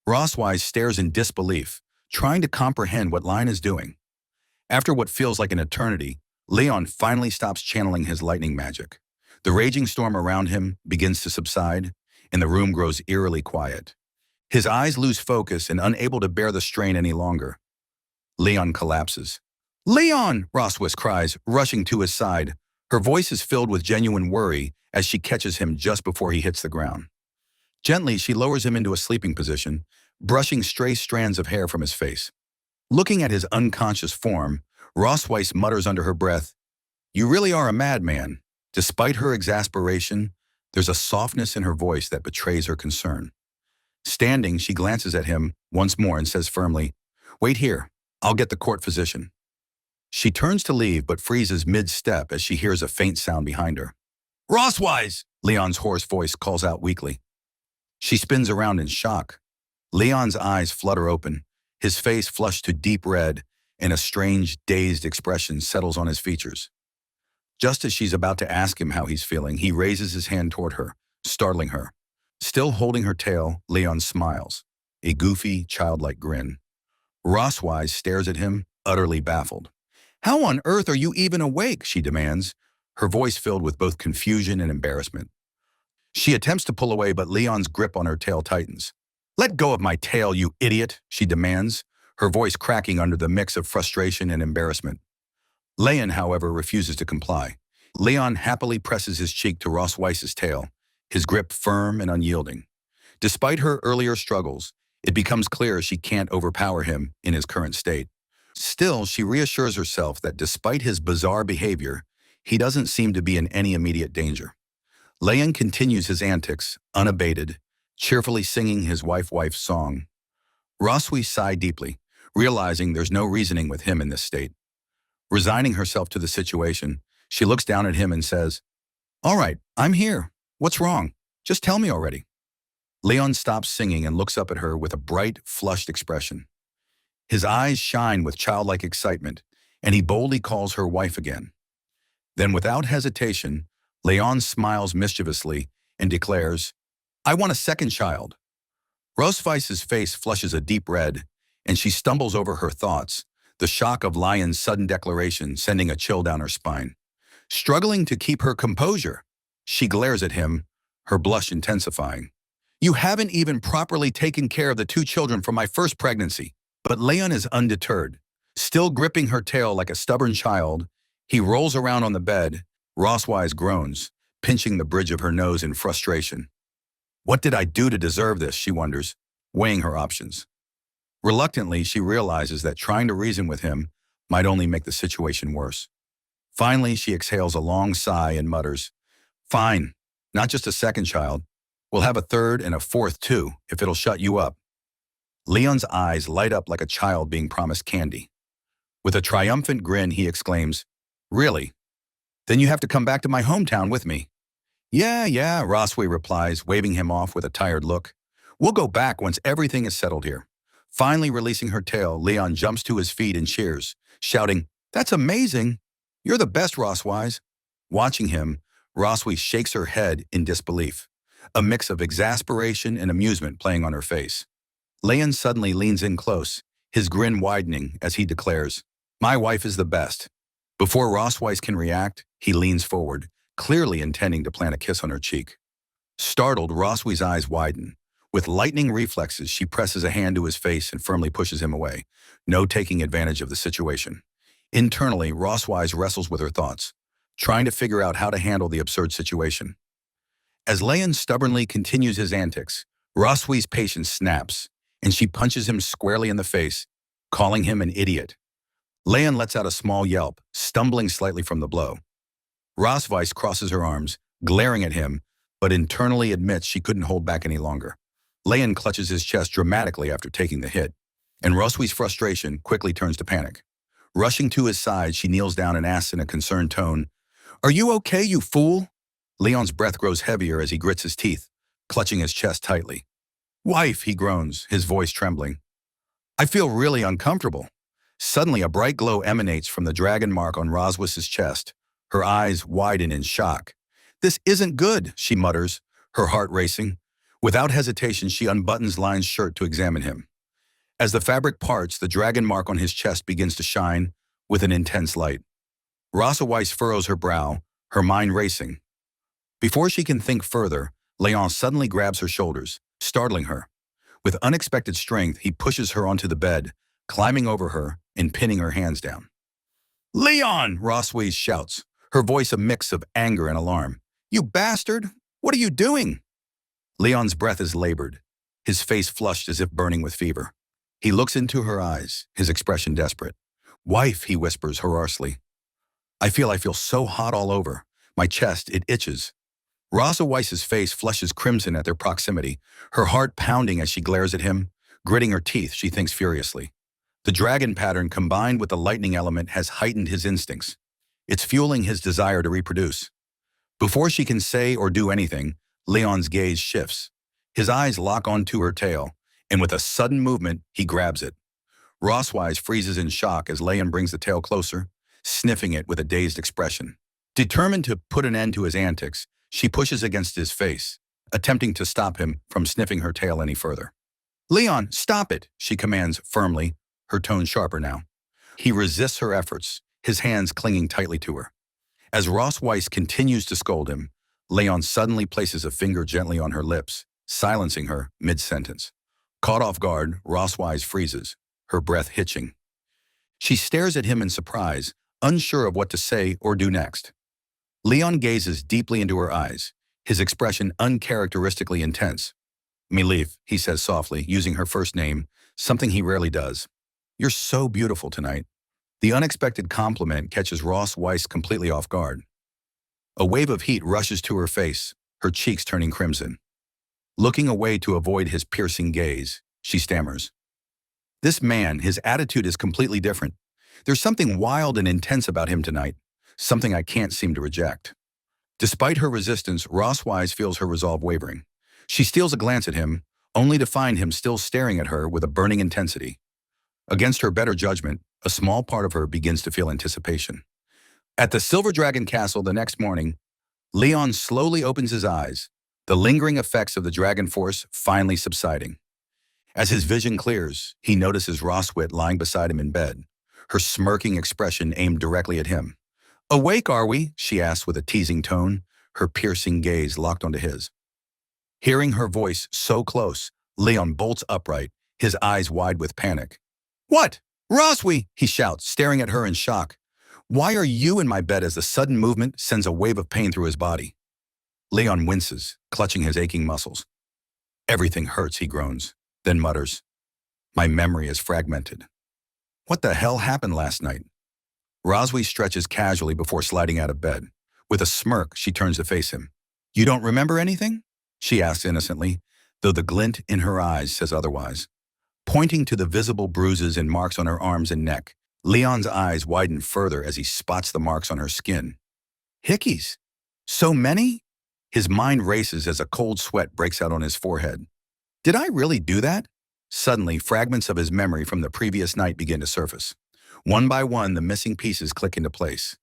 Roswise stares in disbelief, trying to comprehend what Lion is doing. After what feels like an eternity, Leon finally stops channeling his lightning magic. The raging storm around him begins to subside, and the room grows eerily quiet. His eyes lose focus and unable to bear the strain any longer. Leon collapses. "Leon!" Roswis cries, rushing to his side. Her voice is filled with genuine worry as she catches him just before he hits the ground. Gently, she lowers him into a sleeping position, brushing stray strands of hair from his face. Looking at his unconscious form, Roswise mutters under her breath, "You really are a madman." Despite her exasperation, there's a softness in her voice that betrays her concern. Standing, she glances at him once more and says firmly, "Wait here. I'll get the court physician." She turns to leave but freezes mid-step as she hears a faint sound behind her. "Roswise!" Leon's hoarse voice calls out weakly. She spins around in shock. Leon's eyes flutter open, his face flushed to deep red, and a strange, dazed expression settles on his features. Just as she's about to ask him how he's feeling, he raises his hand toward her, startling her. Still holding her tail, Leon smiles, a goofy, childlike grin. Roswise stares at him, utterly baffled. "How on earth are you even awake?" she demands, her voice filled with both confusion and embarrassment. She attempts to pull away, but Leon's grip on her tail tightens. "Let go of my tail, you idiot," she demands, her voice cracking under the mix of frustration and embarrassment. Leon, however, refuses to comply. Leon happily presses his cheek to Roswise's tail, his grip firm and unyielding. Despite her earlier struggles, it becomes clear she can't overpower him in his current state. Still, she reassures herself that despite his bizarre behavior, he doesn't seem to be in any immediate danger. Leon continues his antics, unabated, cheerfully singing his wife-wife song. Roswis sighed deeply, realizing there's no reasoning with him in this state. Resigning herself to the situation, she looks down at him and says, "All right, I'm here. What's wrong? Just tell me already." Leon stops singing and looks up at her with a bright, flushed expression. His eyes shine with childlike excitement, and he boldly calls her wife again. Then, without hesitation, Leon smiles mischievously and declares, "I want a second child." Roswise's face flushes a deep red, and she stumbles over her thoughts, the shock of Lion's sudden declaration sending a chill down her spine. Struggling to keep her composure, she glares at him, her blush intensifying. "You haven't even properly taken care of the 2 children from my first pregnancy." But Leon is undeterred. Still gripping her tail like a stubborn child, he rolls around on the bed. Roswise groans, pinching the bridge of her nose in frustration. What did I do to deserve this, she wonders, weighing her options. Reluctantly, she realizes that trying to reason with him might only make the situation worse. Finally, she exhales a long sigh and mutters, "Fine, not just a second child. We'll have a third and a fourth too, if it'll shut you up." Leon's eyes light up like a child being promised candy. With a triumphant grin, he exclaims, "Really? Then you have to come back to my hometown with me." Yeah, Roswe replies, waving him off with a tired look. We'll go back once everything is settled here. Finally releasing her tail, Leon jumps to his feet and cheers, shouting, That's amazing! You're the best, Roswise. Watching him, Roswe shakes her head in disbelief, a mix of exasperation and amusement playing on her face. Leon suddenly leans in close, his grin widening as he declares, My wife is the best. Before Roswise can react, he leans forward, clearly intending to plant a kiss on her cheek. Startled, Roswe's eyes widen. With lightning reflexes, she presses a hand to his face and firmly pushes him away, no taking advantage of the situation. Internally, Roswise wrestles with her thoughts, trying to figure out how to handle the absurd situation. As Leon stubbornly continues his antics, Roswe's patience snaps, and she punches him squarely in the face, calling him an idiot. Leon lets out a small yelp, stumbling slightly from the blow. Roswise crosses her arms, glaring at him, but internally admits she couldn't hold back any longer. Leon clutches his chest dramatically after taking the hit, and Roswe's frustration quickly turns to panic. Rushing to his side, she kneels down and asks in a concerned tone, Are you okay, you fool? Leon's breath grows heavier as he grits his teeth, clutching his chest tightly. Wife, he groans, his voice trembling. I feel really uncomfortable. Suddenly, a bright glow emanates from the dragon mark on Roswis's chest. Her eyes widen in shock. This isn't good, she mutters, her heart racing. Without hesitation, she unbuttons Lion's shirt to examine him. As the fabric parts, the dragon mark on his chest begins to shine with an intense light. Roswise furrows her brow, her mind racing. Before she can think further, Leon suddenly grabs her shoulders, startling her. With unexpected strength, he pushes her onto the bed, climbing over her and pinning her hands down. Leon! Roswise shouts, her voice a mix of anger and alarm. You bastard! What are you doing? Leon's breath is labored, his face flushed as if burning with fever. He looks into her eyes, his expression desperate. Wife, he whispers hoarsely. I feel so hot all over. My chest, it itches. Roswise's face flushes crimson at their proximity, her heart pounding as she glares at him. Gritting her teeth, she thinks furiously. The dragon pattern combined with the lightning element has heightened his instincts. It's fueling his desire to reproduce. Before she can say or do anything, Leon's gaze shifts. His eyes lock onto her tail, and with a sudden movement, he grabs it. Roswise freezes in shock as Leon brings the tail closer, sniffing it with a dazed expression. Determined to put an end to his antics, she pushes against his face, attempting to stop him from sniffing her tail any further. Leon, stop it, she commands firmly, her tone sharper now. He resists her efforts, his hands clinging tightly to her. As Roswise continues to scold him, Leon suddenly places a finger gently on her lips, silencing her mid-sentence. Caught off guard, Roswise freezes, her breath hitching. She stares at him in surprise, unsure of what to say or do next. Leon gazes deeply into her eyes, his expression uncharacteristically intense. Milif, he says softly, using her first name, something he rarely does. You're so beautiful tonight. The unexpected compliment catches Roswise completely off guard. A wave of heat rushes to her face, her cheeks turning crimson. Looking away to avoid his piercing gaze, she stammers. This man, his attitude is completely different. There's something wild and intense about him tonight, something I can't seem to reject. Despite her resistance, Roswise feels her resolve wavering. She steals a glance at him, only to find him still staring at her with a burning intensity. Against her better judgment, a small part of her begins to feel anticipation. At the Silver Dragon Castle the next morning, Leon slowly opens his eyes, the lingering effects of the dragon force finally subsiding. As his vision clears, he notices Roswit lying beside him in bed, her smirking expression aimed directly at him. Awake, are we? She asks with a teasing tone, her piercing gaze locked onto his. Hearing her voice so close, Leon bolts upright, his eyes wide with panic. What? Roswi! He shouts, staring at her in shock. Why are you in my bed as the sudden movement sends a wave of pain through his body? Leon winces, clutching his aching muscles. Everything hurts, he groans, then mutters. My memory is fragmented. What the hell happened last night? Roswi stretches casually before sliding out of bed. With a smirk, she turns to face him. You don't remember anything? She asks innocently, though the glint in her eyes says otherwise. Pointing to the visible bruises and marks on her arms and neck, Leon's eyes widen further as he spots the marks on her skin. Hickeys? So many? His mind races as a cold sweat breaks out on his forehead. Did I really do that? Suddenly, fragments of his memory from the previous night begin to surface. One by one, the missing pieces click into place,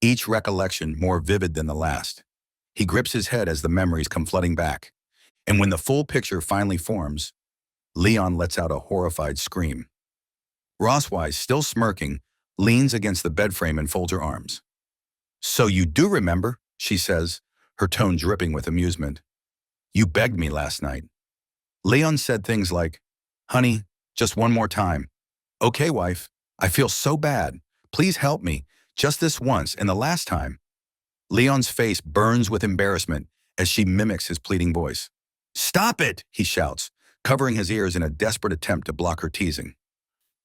each recollection more vivid than the last. He grips his head as the memories come flooding back. And when the full picture finally forms, Leon lets out a horrified scream. Rosswise, still smirking, leans against the bed frame and folds her arms. "So you do remember," she says, her tone dripping with amusement. "You begged me last night." Leon said things like, "Honey, just one more time." "Okay, wife. I feel so bad. Please help me. Just this once and the last time." Leon's face burns with embarrassment as she mimics his pleading voice. "Stop it!" he shouts, covering his ears in a desperate attempt to block her teasing.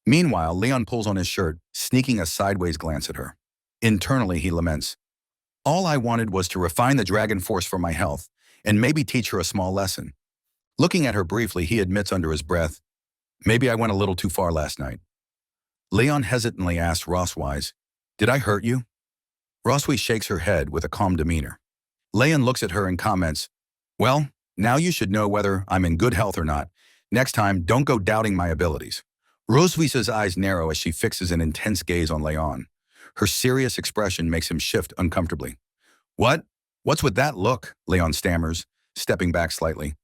Meanwhile, Leon pulls on his shirt, sneaking a sideways glance at her. Internally, he laments, "All I wanted was to refine the dragon force for my health, and maybe teach her a small lesson." Looking at her briefly, he admits under his breath, "Maybe I went a little too far last night." Leon hesitantly asks Rosswise, "Did I hurt you?" Rosswise shakes her head with a calm demeanor. Leon looks at her and comments, "Well, now you should know whether I'm in good health or not. Next time, don't go doubting my abilities." Rosswise's eyes narrow as she fixes an intense gaze on Leon. Her serious expression makes him shift uncomfortably. "What? What's with that look?" Leon stammers, stepping back slightly.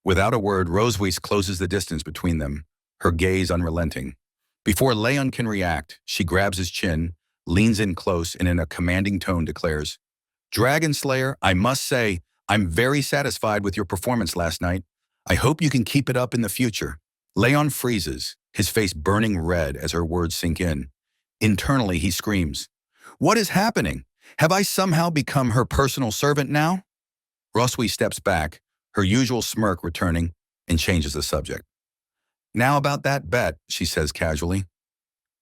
Without a word, Rosswise closes the distance between them, her gaze unrelenting. Before Leon can react, she grabs his chin, leans in close, and in a commanding tone declares, "Dragon Slayer, I must say, I'm very satisfied with your performance last night. I hope you can keep it up in the future." Leon freezes, his face burning red as her words sink in. Internally, he screams, "What is happening? Have I somehow become her personal servant now?" Rosswise steps back, her usual smirk returning, and changes the subject. "Now about that bet," she says casually.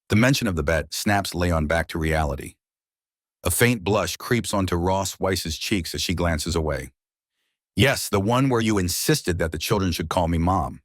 The mention of the bet snaps Leon back to reality. A faint blush creeps onto Rosswise's cheeks as she glances away. "Yes, the one where you insisted that the children should call me Mom."